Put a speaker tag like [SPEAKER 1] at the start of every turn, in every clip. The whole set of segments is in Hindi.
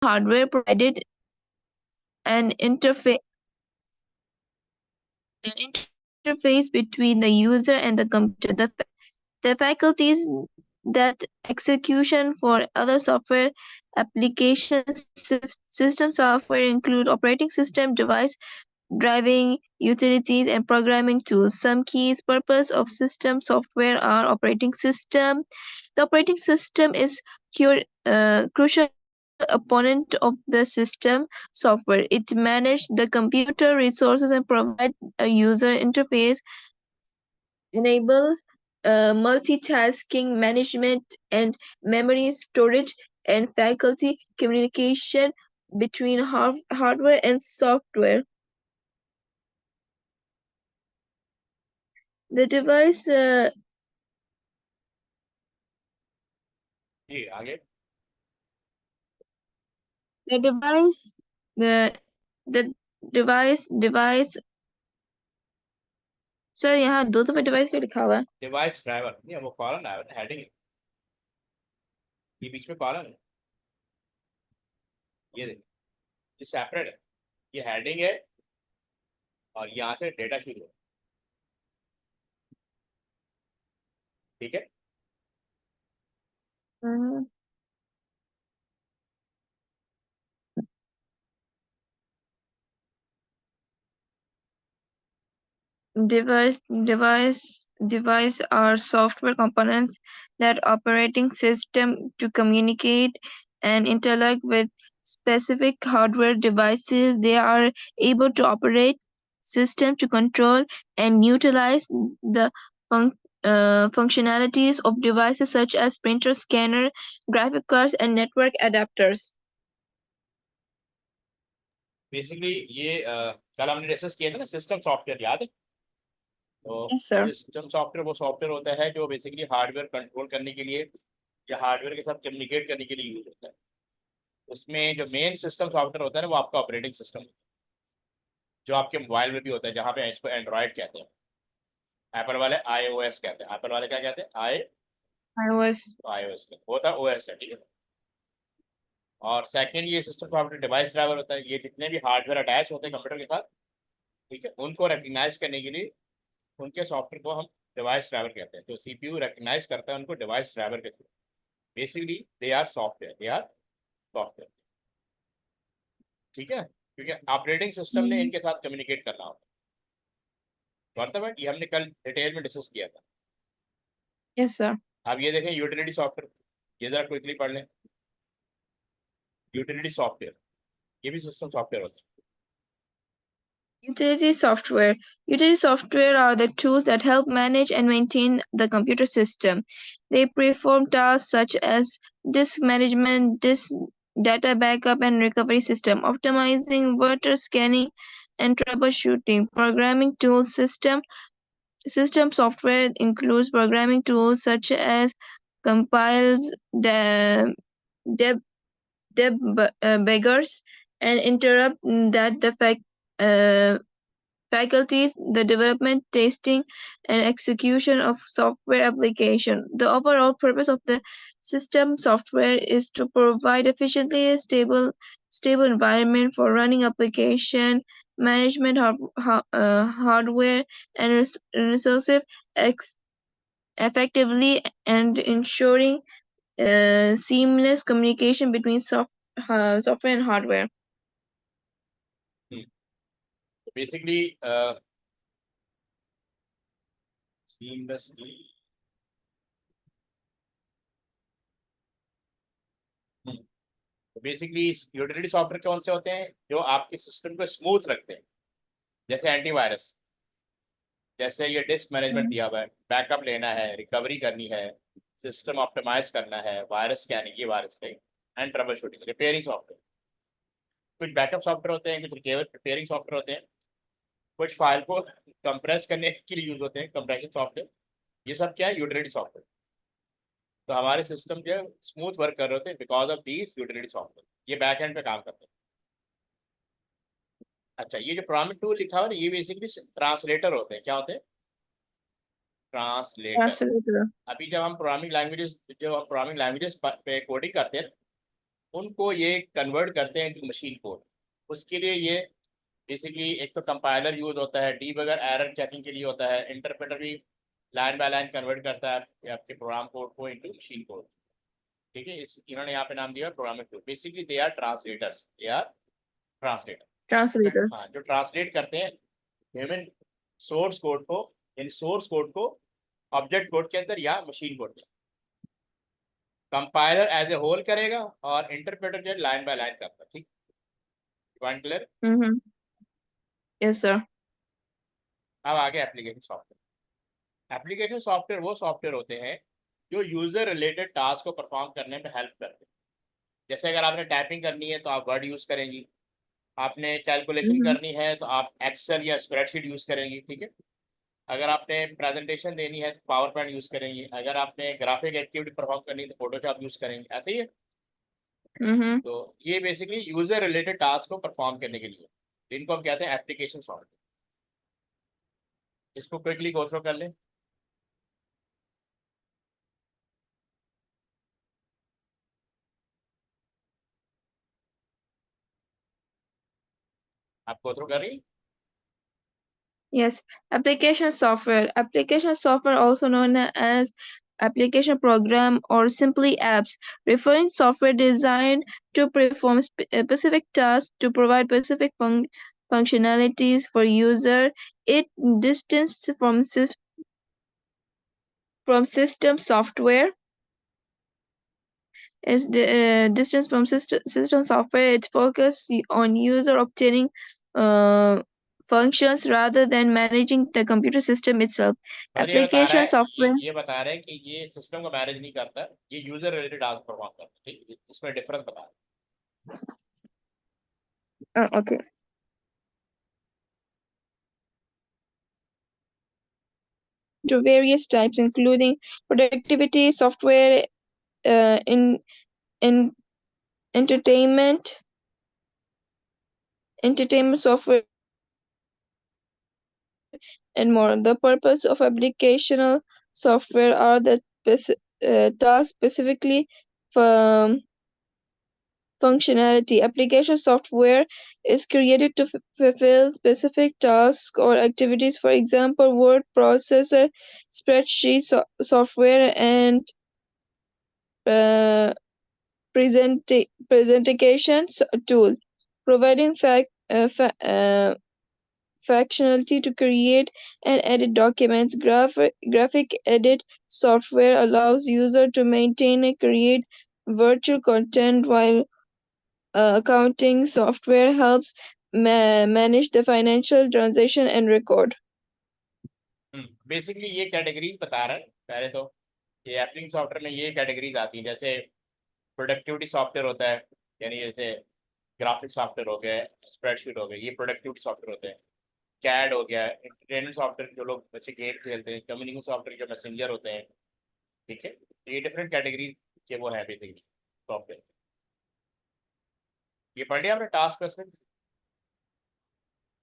[SPEAKER 1] hardware provided an interface between the user and the computer. The faculties that execution for other software applications system software include operating system, device, driving utilities, and programming tools. Some keys purpose of system software are operating system. The operating system is crucial opponent of the system software. It manages the computer resources and provide a user interface, enables multitasking management and memory storage and faculty communication between hardware and software. The device
[SPEAKER 2] जी आगे
[SPEAKER 1] the device the device sir यहाँ दो दफे डिवाइस क्यों लिखा हुआ है?
[SPEAKER 2] डिवाइस ड्राइवर नहीं वो कॉलम है हेडिंग ये बीच में कॉलम है ये देख ये सेपरेट है ये हेडिंग है और यहाँ से डेटा शुरू है ठीक है
[SPEAKER 1] Device are software components that operating system to communicate and interact with specific hardware devices. They are able to operate system to control and utilize the functionalities of devices such as printer, scanner, graphic cards, and network adapters.
[SPEAKER 2] Basically ये कल हमने डिस्कस किया था ना सिस्टम सॉफ्टवेयर याद है तो
[SPEAKER 1] Yes, sir.
[SPEAKER 2] सिस्टम सॉफ्टवेयर वो सॉफ्टवेयर होता है जो बेसिकली हार्डवेयर कंट्रोल करने के लिए या हार्डवेयर के साथ कम्युनिकेट करने के लिए यूज होता है उसमें जो मेन सिस्टम सॉफ्टवेयर होता है ना वो आपका ऑपरेटिंग सिस्टम जो आपके मोबाइल में भी होता है जहाँ पे इसको एंड्रॉयड कहते हैं एप्पल वाले iOS कहते हैं एप्पल वाले क्या कहते हैं
[SPEAKER 1] iOS.
[SPEAKER 2] iOS होता है OS है ठीक है और सेकंड ये सिस्टम सॉफ्टवेयर डिवाइस ड्राइवर होता है ये जितने भी हार्डवेयर अटैच होते हैं कंप्यूटर के साथ ठीक है उनको रिकग्नाइज करने के लिए उनके सॉफ्टवेयर को हम डिवाइस ड्राइवर कहते हैं तो CPU रिकग्नाइज करता है उनको डिवाइस ड्राइवर के through basically they are software ठीक है क्योंकि ऑपरेटिंग सिस्टम ने इनके साथ कम्युनिकेट करना होता है ये हमने कल डिटेल में डिस्कस किया था
[SPEAKER 1] Yes, sir.
[SPEAKER 2] अब ये देखें यूटिलिटी सॉफ्टवेयर ये जरा क्विकली पढ़ लें यूटिलिटी सॉफ्टवेयर ये भी सिस्टम सॉफ्टवेयर होता है
[SPEAKER 1] Utility software. Utility software are the tools that help manage and maintain the computer system. They perform tasks such as disk management, disk data backup and recovery system, optimizing, water scanning, and troubleshooting. Programming tools system software includes programming tools such as compiles, debuggers, and interrupt that the faculties, the development, testing, and execution of software application. The overall purpose of the system software is to provide efficiently stable environment for running application, management hardware, and resources effectively, and ensuring seamless communication between software and hardware.
[SPEAKER 2] Basically seamlessly basically utility software कौन से होते हैं जो आपके सिस्टम को स्मूथ रखते हैं जैसे एंटीवायरस जैसे ये डिस्क मैनेजमेंट दिया हुआ है बैकअप लेना है रिकवरी करनी है सिस्टम ऑप्टिमाइज करना है वायरस स्कैनिंग ये virus and trouble shooting repairing software कुछ बैकअप सॉफ्टवेयर होते हैं कुछ रिपेयरिंग सॉफ्टवेयर होते हैं कुछ फाइल को कंप्रेस करने के लिए यूज होते हैं कंप्रेशन सॉफ्टवेयर ये सब क्या है यूटिलिटी सॉफ्टवेयर तो हमारे सिस्टम जो है स्मूथ वर्क कर रहे होते हैं because of these utility software ये बैक एंड पे काम करते हैं अच्छा ये जो प्रोग्रामिंग टूल लिखा हुआ है ये बेसिकली ट्रांसलेटर होते हैं क्या होते हैं ट्रांसलेटर अभी जब हम प्रोग्रामिंग लैंग्वेजेस पे कोडिंग करते हैं उनको ये कन्वर्ट करते हैं इनटू मशीन कोड। उसके लिए ये बेसिकली एक तो कंपाइलर यूज होता है, डीबगर एरर चेकिंग के लिए होता है, इंटरप्रेटर भी लाइन बाय लाइन कन्वर्ट करता है आपके प्रोग्राम कोड को इनटू मशीन कोड। ठीक है, इस इन्होंने यहाँ पे नाम दिया programming code. Basically they are translators, they are translator. हाँ,
[SPEAKER 1] Translators.
[SPEAKER 2] जो ट्रांसलेट करते हैं ह्यूमन सोर्स कोड को, यानी सोर्स कोड को ऑब्जेक्ट कोड के अंदर या मशीन कोड में। कंपाइलर एज ए होल करेगा और इंटरप्रेटर जो लाइन बाय लाइन करता है। ठीक, point clear.
[SPEAKER 1] Mm-hmm. Yes, sir.
[SPEAKER 2] अब आगे एप्लीकेशन सॉफ्टवेयर। एप्लीकेशन सॉफ्टवेयर वो सॉफ्टवेयर होते हैं जो यूजर रिलेटेड टास्क को परफॉर्म करने में हेल्प करते हैं। जैसे अगर आपने टाइपिंग करनी है तो आप वर्ड यूज करेंगी, आपने कैलकुलेशन
[SPEAKER 1] Mm-hmm.
[SPEAKER 2] करनी है तो आप एक्सेल या स्प्रेडशीट यूज करेंगी। ठीक है, अगर आपने प्रेजेंटेशन देनी है तो पावर पॉइंट यूज करेंगी, अगर आपने ग्राफिक एक्टिविटी परफॉर्म करनी है तो फोटोशॉप यूज करेंगे, ऐसे ही है।
[SPEAKER 1] Mm-hmm.
[SPEAKER 2] तो ये बेसिकली यूजर रिलेटेड टास्क को परफॉर्म करने के लिए, इनको हम कहते हैं एप्लीकेशन सॉफ्टवेयर। इसको क्विकली गो थ्रू कर लें। आप गो थ्रू कर रही।
[SPEAKER 1] Yes. Application software. Application software, also known as application program or simply apps, referring software designed to perform specific tasks to provide specific functionalities for user. It distance from system software. Is the distance from system software. It focuses on user obtaining functions rather than managing the computer system itself.
[SPEAKER 2] और ये बता रहा
[SPEAKER 1] Application
[SPEAKER 2] है,
[SPEAKER 1] software.
[SPEAKER 2] ये बता रहा है कि ये सिस्टम को मैनेज नहीं करता, ये यूजर रिलेटेड टास्क परफॉर्म करता है। ठीक, इसमें डिफरेंस बता रहा
[SPEAKER 1] Okay. To various types, including productivity software, in entertainment software, and more. The purpose of applicational software are the task specifically for functionality. Application software is created to fulfill specific tasks or activities. For example, word processor, spreadsheet software, and uh, presentation tool, providing functionality to create and edit documents. Graphic edit software allows user to maintain and create virtual content, while accounting software helps manage the financial transaction and record.
[SPEAKER 2] Basically ये कैटेगरीज बता रहा है पहले तो। ये एप्लिकेशन सॉफ्टवेयर में ये कैटेगरीज आती हैं, जैसे प्रोडक्टिविटी सॉफ्टवेयर होता है, यानी जैसे ग्राफिक सॉफ्टवेयर हो गया, स्प्रेडशीट हो गया, ये प्रोडक्टिविटी सॉफ्टवेयर होते हैं। कैड हो गया, एंटरटेनमेंट सॉफ्टवेयर जो लोग बच्चे गेम खेलते हैं, कम्युनिकेशन सॉफ्टवेयर जो मैसेंजर होते हैं। ठीक है, तो ये डिफरेंट कैटेगरीज के वो है बेसिकली सॉफ्टवेयर। ये पढ़ लिया आपने टास्क स्पेसिफिक।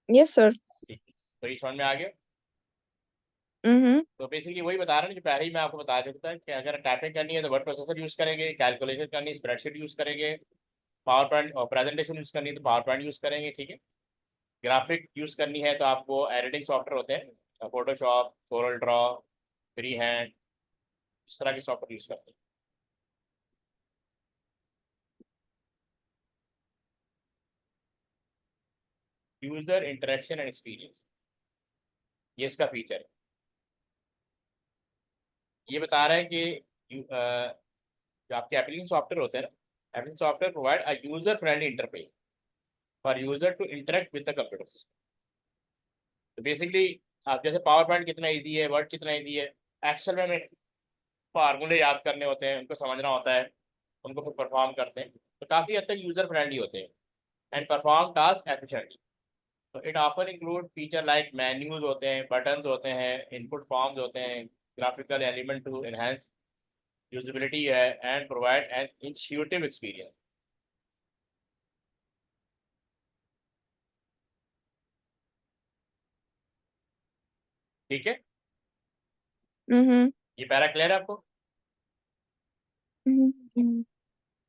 [SPEAKER 1] Yes, sir.
[SPEAKER 2] ठीक है, तो ये समझ में आ गया।
[SPEAKER 1] Mm-hmm.
[SPEAKER 2] तो बेसिकली वही बता रहे हैं जो पहले ही मैं आपको बता चुका था कि अगर टाइपिंग करनी है तो वर्ड प्रोसेसर यूज़ करेंगे, कैलकुलेशन करनी है स्प्रेडशीट यूज़ करेंगे, पावर पॉइंट और प्रेजेंटेशन यूज़ करनी है तो पावर पॉइंट यूज़ करेंगे। ठीक है, ग्राफिक यूज़ करनी है तो आपको एडिटिंग सॉफ्टवेयर होते हैं, Photoshop, Corel Draw, free hand, इस तरह के सॉफ्टवेयर यूज़ करते हैं। यूजर इंटरेक्शन एंड एक्सपीरियंस, ये इसका फीचर है। ये बता रहा है कि जो आपके एप्लीकेशन सॉफ्टवेयर होते हैं ना, application software provide a user friendly interface for user to interact with the computer system. तो बेसिकली आप जैसे पावर पॉइंट कितना ईजी है, वर्ड कितना ईजी है, एक्सेल में हमें फार्मूले याद करने होते हैं, उनको समझना होता है, उनको फिर परफॉर्म करते हैं, तो काफ़ी हद तक यूजर फ्रेंडली होते हैं एंड परफॉर्म टास्क एफिशिएंटली। तो it offer include feature like menus होते हैं, बटन्स होते हैं, इनपुट फॉर्म्स होते हैं, graphical element to enhance usability है and provide an intuitive experience. ठीक है,
[SPEAKER 1] Mm-hmm.
[SPEAKER 2] ये पैरा क्लियर है आपको।
[SPEAKER 1] Mm-hmm.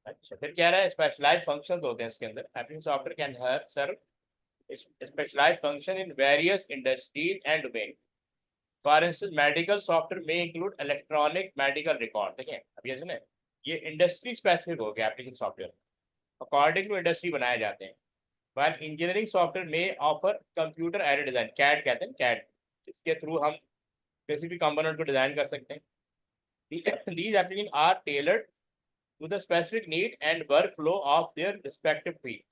[SPEAKER 2] अच्छा, फिर क्या रहा है, स्पेशलाइज फंक्शंस होते हैं इसके अंदर। Application software can serve specialise function in various industries and domain. For instance medical software में इंक्लूड इलेक्ट्रॉनिक मेडिकल रिकॉर्ड। देखिए अब ये सुने, ये इंडस्ट्री स्पेसिफिक हो गया application software, according to industry बनाए जाते हैं। while इंजीनियरिंग सॉफ्टवेयर में offer computer aided design, CAD कहते हैं, कैड, इसके थ्रू हम किसी भी कंपोनेंट को डिजाइन कर सकते हैं। these applications are tailored to the specific need and workflow of their respective field।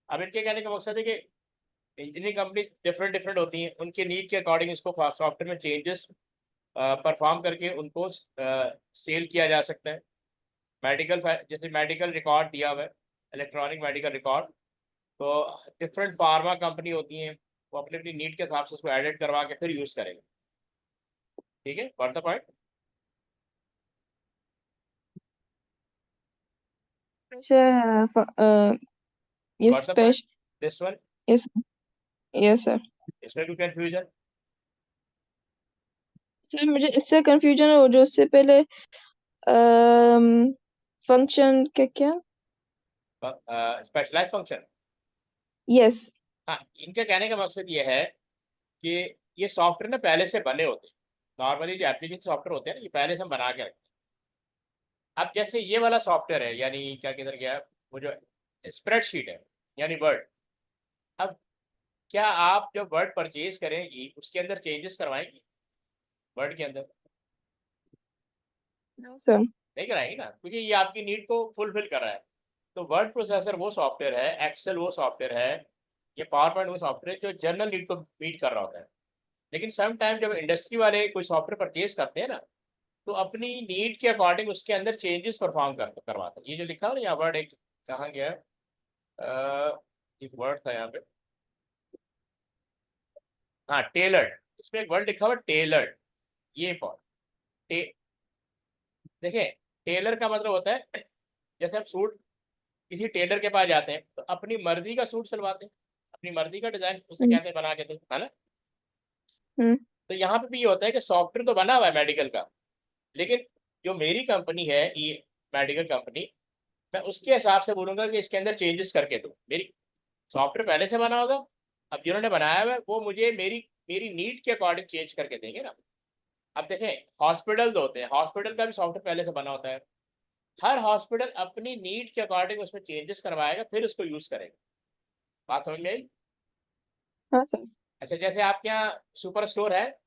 [SPEAKER 2] अब इनके कहने का मकसद है कि इंजीनियरिंग कंपनी डिफरेंट डिफरेंट होती हैं, उनके नीड के अकॉर्डिंग इसको सॉफ्टवेयर में चेंजेस परफॉर्म करके उनको सेल किया जा सकता है। मेडिकल, जैसे मेडिकल रिकॉर्ड दिया हुआ है, इलेक्ट्रॉनिक मेडिकल रिकॉर्ड, तो डिफरेंट फार्मा कंपनी होती हैं, वो अपने अपनी नीड के हिसाब से उसको एडिट करवा के फिर यूज़ करेंगे। ठीक है, what the point?
[SPEAKER 1] Yes,
[SPEAKER 2] what the point this one?
[SPEAKER 1] yes, yes, sir.
[SPEAKER 2] इसमें कोई कंफ्यूजन?
[SPEAKER 1] सर मुझे इससे कंफ्यूजन हो जो उससे पहले फंक्शन के क्या?
[SPEAKER 2] Specialise function.
[SPEAKER 1] यस।
[SPEAKER 2] हाँ, इनका कहने का मकसद ये है कि ये सॉफ्टवेयर ना पहले से बने होते हैं। नॉर्मली जो एप्लीकेशन सॉफ्टवेयर होते हैं ना, ये पहले से हम बना के रखते हैं। अब जैसे ये वाला सॉफ्टवेयर है, यानी क्या किधर गया, वो जो स्प्रेडशीट है यानी वर्ड। अब क्या आप जब वर्ड परचेज करेंगी उसके अंदर चेंजेस करवाएंगी वर्ड के अंदर?
[SPEAKER 1] No sir.
[SPEAKER 2] नहीं कराएंगे ना, क्योंकि ये आपकी नीड को फुलफिल कर रहा है। तो वर्ड प्रोसेसर वो सॉफ्टवेयर है, एक्सेल वो सॉफ्टवेयर है, ये पावर पॉइंट वो सॉफ्टवेयर जो जनरल नीड को मीट कर रहा होता है। लेकिन सम टाइम जब इंडस्ट्री वाले कोई सॉफ्टवेयर परचेज करते हैं ना, तो अपनी नीड के अकॉर्डिंग उसके अंदर चेंजेस परफॉर्म करवाते हैं। ये जो लिखा है ना यहाँ वर्ड, एक कहाँ गया है, एक वर्ड था यहाँ पे, हाँ टेलर्ड, इसमें एक वर्ड लिखा हुआ टेलर्ड। ये टे, देखिए टेलर का मतलब होता है, जैसे हम सूट किसी टेलर के पास जाते हैं तो अपनी मर्जी का सूट सिलवाते हैं, अपनी मर्जी का डिजाइन उसे कहते हैं बना के दो, है ना। तो यहाँ पे भी ये होता है कि सॉफ्टवेयर तो बना हुआ है मेडिकल का, लेकिन जो मेरी कंपनी है ये मेडिकल कंपनी, मैं उसके हिसाब से बोलूंगा कि इसके अंदर चेंजेस करके दो। मेरी सॉफ्टवेयर पहले से बना होगा, अब जिन्होंने बनाया हुआ है वो मुझे मेरी मेरी नीड के अकॉर्डिंग चेंज करके देंगे ना। अब देखें हॉस्पिटल होते हैं, हॉस्पिटल का भी सॉफ्टवेयर पहले से बना होता है। हर हॉस्पिटल अपनी नीड के अकॉर्डिंग उसमें चेंजेस करवाएगा फिर उसको यूज करेगा। बात समझ में आई?
[SPEAKER 1] हाँ सर।
[SPEAKER 2] अच्छा, जैसे आपके यहाँ सुपर स्टोर है,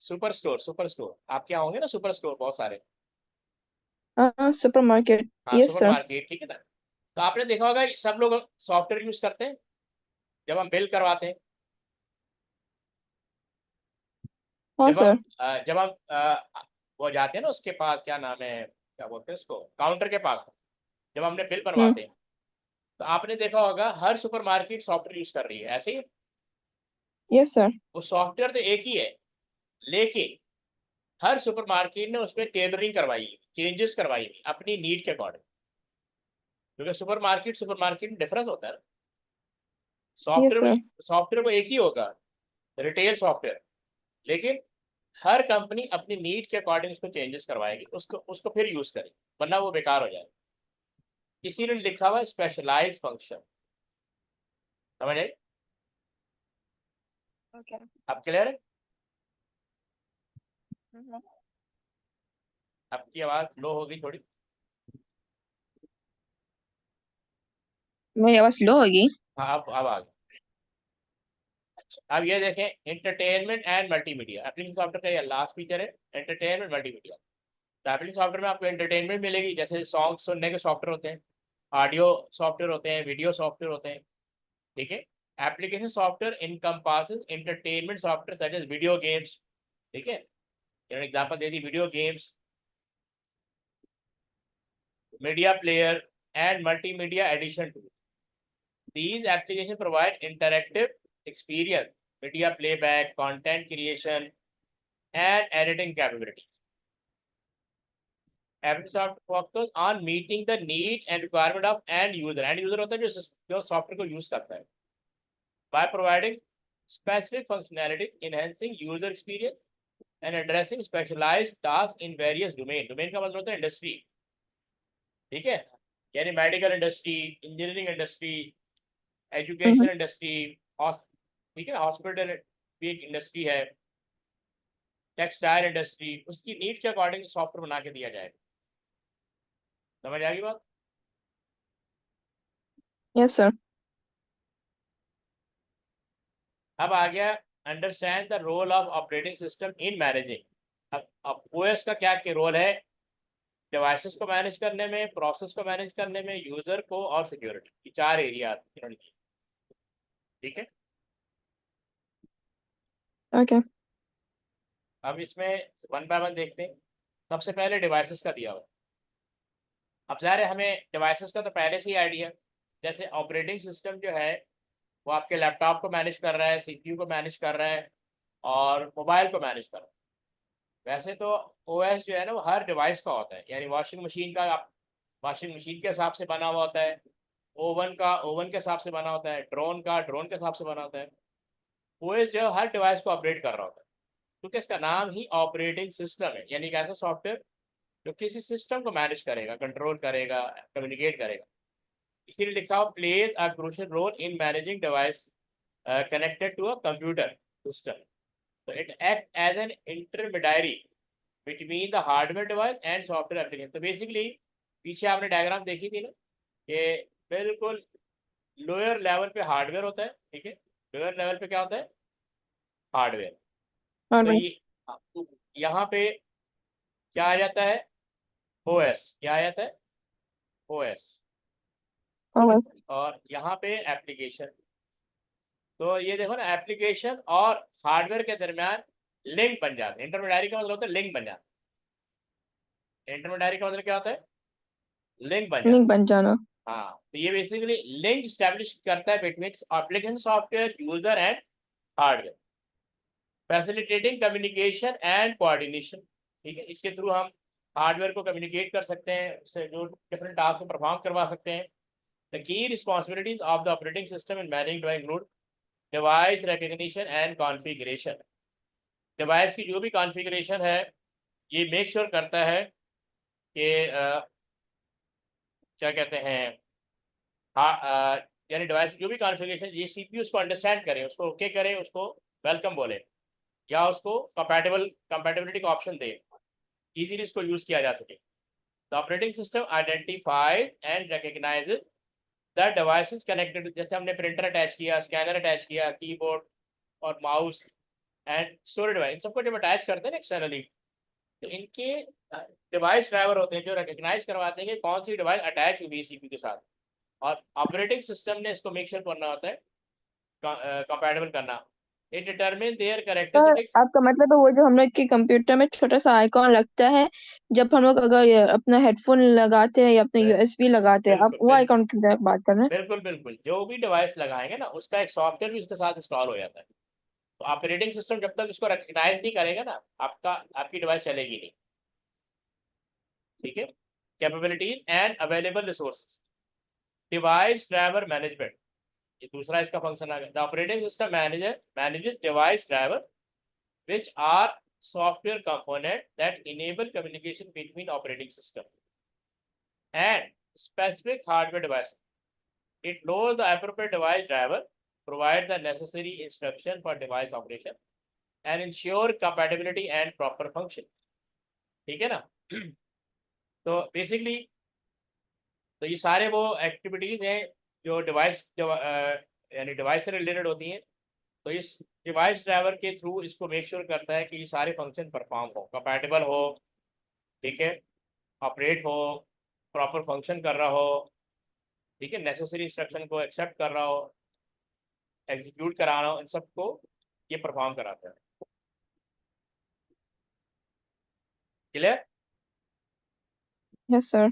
[SPEAKER 2] सुपर स्टोर आपके यहाँ होंगे ना, सुपर स्टोर बहुत सारे।
[SPEAKER 1] हाँ सुपर मार्केट।
[SPEAKER 2] हाँ
[SPEAKER 1] यस
[SPEAKER 2] सुपर
[SPEAKER 1] सर।
[SPEAKER 2] मार्केट, ठीक है ना। तो आपने देखा होगा कि सब लोग सॉफ्टवेयर यूज करते हैं जब हम बिल करवाते हैं,
[SPEAKER 1] हाँ सर।
[SPEAKER 2] जब हम वो जाते हैं ना उसके पास, क्या नाम है, क्या बोलते हैं उसको, काउंटर के पास, जब हमने बिल बनवाते हैं, तो आपने देखा होगा हर सुपर मार्केट सॉफ्टवेयर यूज कर रही है, ऐसे ही।
[SPEAKER 1] Yes sir.
[SPEAKER 2] वो सॉफ्टवेयर तो एक ही है, लेकिन हर सुपर मार्केट ने उसमें टेलरिंग करवाई, चेंजेस करवाई अपनी नीड के अकॉर्डिंग, क्योंकि सुपर मार्केट में डिफरेंस होता है।
[SPEAKER 1] Yes
[SPEAKER 2] software
[SPEAKER 1] sir.
[SPEAKER 2] को सॉफ्टवेयर को एक ही होगा, रिटेल सॉफ्टवेयर, लेकिन हर कंपनी अपनी नीड के अकॉर्डिंग उसको चेंजेस करवाएगी, उसको उसको फिर यूज करेगी, वरना वो बेकार हो जाएगा। इसीलिए लिखा हुआ स्पेशलाइज फंक्शन। समझ आई?
[SPEAKER 1] ओके।
[SPEAKER 2] अब क्लियर है? आपकी आवाज लो हो गई थोड़ी।
[SPEAKER 1] मेरी आवाज स्लो होगी?
[SPEAKER 2] हाँ अब आ गई। अब ये देखें, entertainment and multimedia application software का ये लास्ट फीचर है, एंटरटेनमेंट मल्टीमीडिया। तो एप्लीकेशन सॉफ्टवेयर में आपको एंटरटेनमेंट मिलेगी, जैसे सॉन्ग सुनने के सॉफ्टवेयर होते हैं, ऑडियो सॉफ्टवेयर होते हैं, वीडियो सॉफ्टवेयर होते हैं। ठीक है, application software encompasses entertainment software such as video games. ठीक है, एग्जांपल दे दी, video games, media player and multimedia edition two. These applications provide interactive experience, media playback, content creation, and editing capabilities. Microsoft focuses on meeting the need and requirement of end user. End user होता है जो सॉफ्टवेयर को यूज करता है, by providing specific functionality, enhancing user experience and addressing specialised task in various domain. Domain का मतलब होता है इंडस्ट्री, ठीक है, यानी medical industry, engineering industry, education industry, ठीक है, हॉस्पिटल भी एक इंडस्ट्री है, टेक्सटाइल इंडस्ट्री, उसकी नीड के अकॉर्डिंग सॉफ्टवेयर बना के दिया जाएगा। समझ आ गई बात?
[SPEAKER 1] Yes sir.
[SPEAKER 2] अब आ गया understand the role of operating system in managing. अब ओएस का क्या रोल है? डिवाइसेस को मैनेज करने में, प्रोसेस को मैनेज करने में, यूजर को और सिक्योरिटी, ये चार एरिया इन्होंने दिए, ठीक है।
[SPEAKER 1] ओके।
[SPEAKER 2] अब इसमें वन बाय वन देखते हैं। सबसे पहले डिवाइसेस का दिया हुआ। अब ज़ाहिर है हमें डिवाइसेस का तो पहले से ही आइडिया, जैसे ऑपरेटिंग सिस्टम जो है वो आपके लैपटॉप को मैनेज कर रहा है, सीपीयू को मैनेज कर रहा है और मोबाइल को मैनेज कर रहा है। वैसे तो ओएस जो है ना वो हर डिवाइस का होता है, यानी वॉशिंग मशीन का आप वॉशिंग मशीन के हिसाब से बना हुआ होता है, ओवन का ओवन के हिसाब से बना होता है, ड्रोन का ड्रोन के हिसाब से बना होता है। ओएस जो है हर डिवाइस को अपडेट कर रहा होता है, क्योंकि इसका नाम ही ऑपरेटिंग सिस्टम है, यानी एक ऐसा सॉफ्टवेयर जो किसी सिस्टम को मैनेज करेगा, कंट्रोल करेगा, कम्युनिकेट करेगा। इसीलिए लिखा हो plays a crucial role in managing device connected to a computer system. So it acts as an intermediary between the hardware device and software application. तो बेसिकली पीछे आपने डायग्राम देखी थी ना कि बिल्कुल लोअर लेवल पे हार्डवेयर होता है, ठीक है, लोअर लेवल पे क्या होता है? हार्डवेयर। तो
[SPEAKER 1] ऑलराइट।
[SPEAKER 2] ये यहाँ पे क्या आ जाता है? ओएस। क्या आ जाता है? ओएस।
[SPEAKER 1] ऑलराइट।
[SPEAKER 2] और यहाँ पे एप्लीकेशन। तो ये देखो ना, एप्लीकेशन और हार्डवेयर के दरमियान लिंक बन जाते हैं। इंटरमीडियरी का मतलब होता है लिंक बन जाता है। इंटरमीडियरी का मतलब क्या होता है? लिंक बन जाता
[SPEAKER 1] लिंक बन जाना।
[SPEAKER 2] है। हाँ, तो ये बेसिकली लिंक स्टैब्लिश करता है between application software, user and hardware, facilitating communication and coordination. ठीक है, इसके थ्रू हम हार्डवेयर को कम्युनिकेट कर सकते हैं, उससे जो डिफरेंट टास्क को परफॉर्म करवा सकते हैं। The key responsibilities of the operating system in managing include device recognition and configuration. Device की जो भी कॉन्फ़िगरेशन है ये मेक श्योर करता है कि क्या कहते हैं, हाँ, यानी डिवाइस की जो भी कॉन्फ़िगरेशन ये सीपीयू उसको अंडरस्टैंड करे, उसको ओके करे, उसको वेलकम बोले, या उसको कंपैटिबिलिटी का ऑप्शन दे, इजीली इसको यूज़ किया जा सके। The operating system identified and recognises the devices connected. जैसे हमने प्रिंटर अटैच किया, स्कैनर अटैच किया, कीबोर्ड और माउस एंड स्टोरेज डिवाइस, इन सबको जब अटैच करते हैं ना एक्सटर्नली, तो इनके डिवाइस ड्राइवर होते हैं जो रिकग्नाइज करवाते हैं कि कौन सी डिवाइस अटैच हुई है सीपीयू के साथ, और ऑपरेटिंग सिस्टम ने इसको मेक श्योर करना होता है, कंपैटिबल करना। It determine their
[SPEAKER 1] sir
[SPEAKER 2] characteristics.
[SPEAKER 1] आपका मतलब है वो जो हम लोग के कंप्यूटर में छोटा सा आइकॉन लगता है जब हम लोग अगर ये अपना हेडफोन लगाते हैं या अपना यूएसबी लगाते हैं, आप
[SPEAKER 2] बिल्कुल
[SPEAKER 1] वो
[SPEAKER 2] बिल्कुल
[SPEAKER 1] आइकॉन की बात कर रहे हैं?
[SPEAKER 2] बिल्कुल बिल्कुल, जो भी डिवाइस लगाएंगे ना उसका एक सॉफ्टवेयर भी उसके साथ इंस्टॉल हो जाता है। तो ऑपरेटिंग सिस्टम जब तक उसको रिकग्नाइज नहीं करेगा ना, आपकी डिवाइस चलेगी नहीं। ठीक है, capabilities and available resources, device driver management, ये दूसरा इसका फंक्शन आ गया। The operating system manages device driver which are software component that enable communication between operating system and specific hardware device. It knows the appropriate device driver, provide the necessary instruction for device operation and ensure compatibility and proper function. ठीक है ना? तो बेसिकली तो ये सारे वो एक्टिविटीज हैं जो यानी डिवाइस से रिलेटेड होती हैं। तो इस डिवाइस ड्राइवर के थ्रू इसको मेक श्योर करता है कि ये सारे फंक्शन परफॉर्म हो, कंपैटिबल हो, ठीक है, ऑपरेट हो, प्रॉपर फंक्शन कर रहा हो, ठीक है, नेसेसरी इंस्ट्रक्शन को एक्सेप्ट कर रहा हो, एग्जीक्यूट करा रहा हो, इन सबको ये परफॉर्म कराता है। क्लियर?
[SPEAKER 1] Yes sir.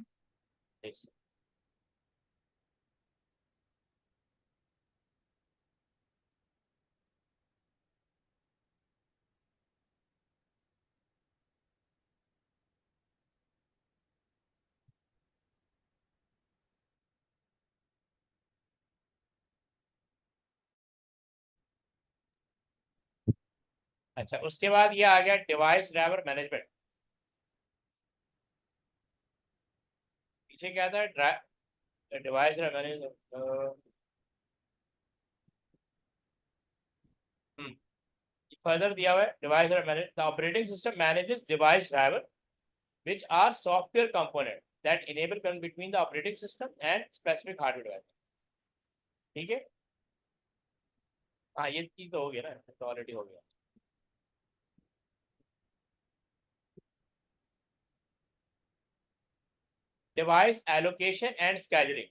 [SPEAKER 2] अच्छा, उसके बाद ये आ गया डिवाइस ड्राइवर मैनेजमेंट। पीछे क्या था? Device driver management. फर्दर दिया हुआ है device driver manage, the operating system manages device driver which are software component that enable connection between the operating system and specific hardware device। ठीक है, हाँ ये चीज तो हो गया ना, तो ऑलरेडी हो गया। Device allocation and scheduling.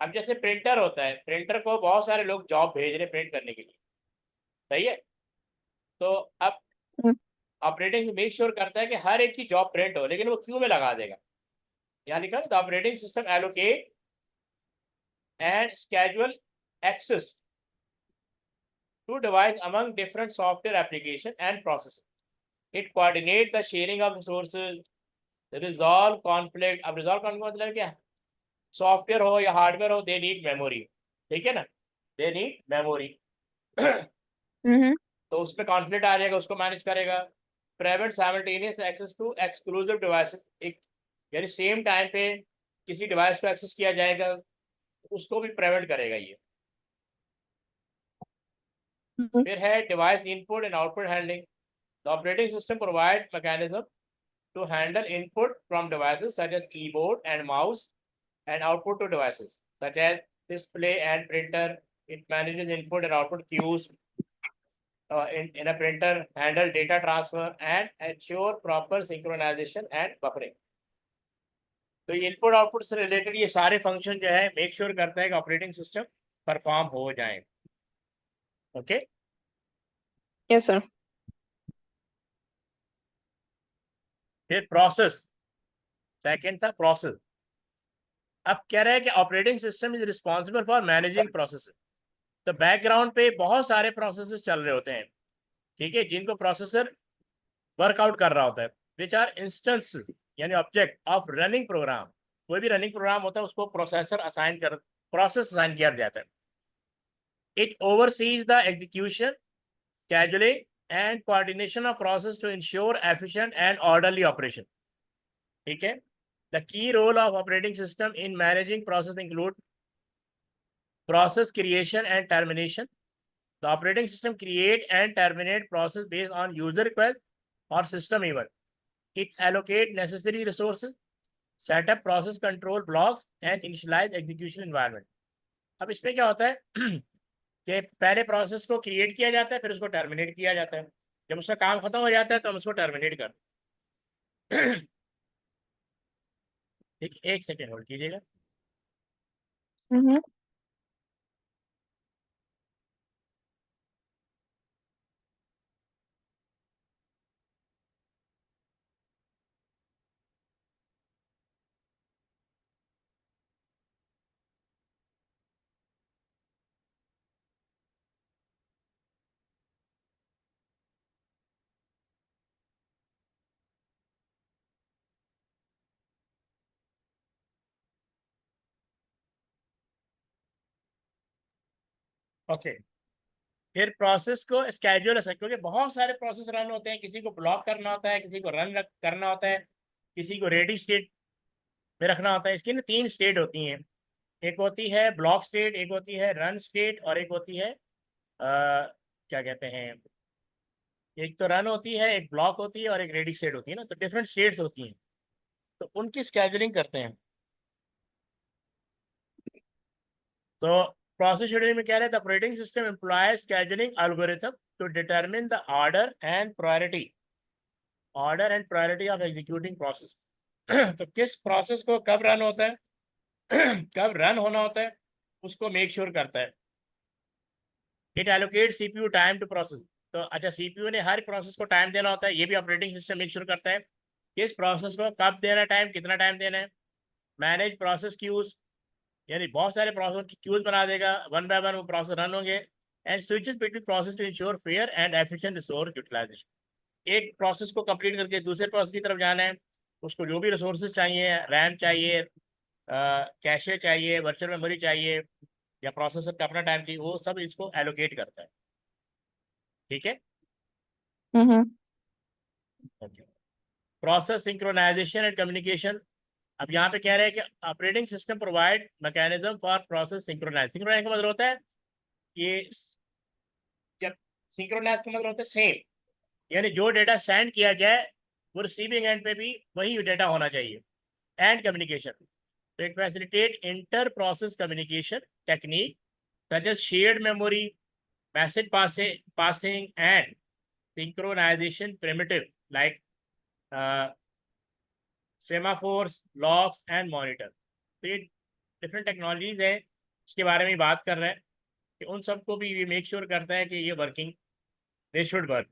[SPEAKER 2] अब जैसे प्रिंटर होता है, प्रिंटर को बहुत सारे लोग जॉब भेज रहे प्रिंट करने के लिए, सही है? तो अब
[SPEAKER 1] हम्म,
[SPEAKER 2] ऑपरेटिंग मेक श्योर करता है कि हर एक की जॉब प्रिंट हो, लेकिन वो क्यू में लगा देगा। यहाँ लिखा the operating system allocate and schedule access to device among different software application and processes. It coordinates the sharing of resources, resolve conflict। अब resolve conflict मतलब क्या? सॉफ्टवेयर हो या हार्डवेयर हो, दे नीड मेमोरी, ठीक है ना, दे नीड मेमोरी।
[SPEAKER 1] हम्म,
[SPEAKER 2] तो उसमें कॉन्फ्लिक्ट आ जाएगा, उसको मैनेज करेगा। Private simultaneous access to exclusive devices, एक यानी सेम टाइम पे किसी डिवाइस को एक्सेस किया जाएगा, उसको भी प्राइवेट करेगा ये। फिर है device input and output handling. The operating system provide mechanism to handle input from devices such as keyboard and mouse and output to devices such as display and printer. It manages input and output queues in a printer, handle data transfer and ensure proper synchronization and buffering। तो ये इनपुट आउटपुट से रिलेटेड ये सारे फंक्शन जो है मेक श्योर करता है कि ऑपरेटिंग सिस्टम परफॉर्म हो जाए। Okay,
[SPEAKER 1] yes sir.
[SPEAKER 2] फिर प्रोसेस, सेकेंड था प्रोसेस। अब कह रहे हैं कि operating system is responsible for managing process. तो बैकग्राउंड पे बहुत सारे प्रोसेसेस चल रहे होते हैं, ठीक है, जिनको प्रोसेसर वर्कआउट कर रहा होता है, विच आर इंस्टेंस यानी ऑब्जेक्ट ऑफ रनिंग प्रोग्राम। कोई भी रनिंग प्रोग्राम होता है उसको प्रोसेसर असाइन कर, प्रोसेस असाइन किया जाता है। It overseas the execution, scheduling and coordination of process to ensure efficient and orderly operation। ठीक है, the key role of operating system in managing process include process creation and termination। The operating system create and terminate process based on user request or system event। It allocate necessary resources, set up process control blocks and initialize execution environment। अब इसमें क्या होता है कि पहले प्रोसेस को क्रिएट किया जाता है, फिर उसको टर्मिनेट किया जाता है। जब उसका काम खत्म हो जाता है तो हम उसको टर्मिनेट कर ठीक, एक सेकेंड होल्ड कीजिएगा।
[SPEAKER 1] हम्म,
[SPEAKER 2] ओके, फिर प्रोसेस को स्केड्यूल है, क्योंकि बहुत सारे प्रोसेस रन होते हैं, किसी को ब्लॉक करना होता है, किसी को रन करना होता है, किसी को रेडी स्टेट में रखना होता है। इसकी ना 3 स्टेट होती हैं, एक होती है ब्लॉक स्टेट, एक होती है रन स्टेट और एक होती है क्या कहते हैं, एक तो रन होती है, एक ब्लॉक होती है और एक रेडी स्टेट होती है ना, तो डिफरेंट स्टेट्स होती हैं, तो उनकी स्केड्यूलिंग करते हैं। तो प्रोसेस शेड्यूलिंग में कह रहे हैं the operating system employs scheduling algorithm to determine the order and priority of executing process. तो किस प्रोसेस को कब रन होता है कब रन होना होता है, उसको मेक श्योर करता है। It allocate CPU time to process. तो अच्छा, सीपीयू ने हर प्रोसेस को टाइम देना होता है, ये भी ऑपरेटिंग सिस्टम मेक श्योर करता है कि इस प्रोसेस को कब देना टाइम, कितना टाइम देना है। मैनेज प्रोसेस क्यूज, यानी बहुत सारे प्रोसेस की क्यूज बना देगा, वन बाय वन वो प्रोसेस रन होंगे। And switches between process to ensure fair and efficient resource utilisation. एक प्रोसेस को कंप्लीट करके दूसरे प्रोसेस की तरफ जाना है, उसको जो भी रिसोर्सेज चाहिए, रैम चाहिए, कैशे चाहिए, वर्चुअल मेमोरी चाहिए, या प्रोसेसर का अपना टाइम चाहिए, वो सब इसको एलोकेट करता है। ठीक है, प्रोसेस सिंक्रोनाइजेशन एंड कम्युनिकेशन। अब यहाँ पे कह रहे हैं कि operating system provide mechanism for process synchronise का मतलब होता है कि जब सिंक्रोनाइज का मतलब होता है सेम, यानी जो डेटा सेंड किया जाए वो रिसीविंग एंड पे भी वही डेटा होना चाहिए। एंड कम्युनिकेशन, तो it facilitate inter process communication technique such as shared memory, message passing and synchronization primitive like semaphores, logs and monitor। तो ये डिफरेंट टेक्नोलॉजीज है, इसके बारे में बात कर रहे हैं कि उन सबको भी ये मेक श्योर करता है कि ये वर्किंग, दे शुड वर्क।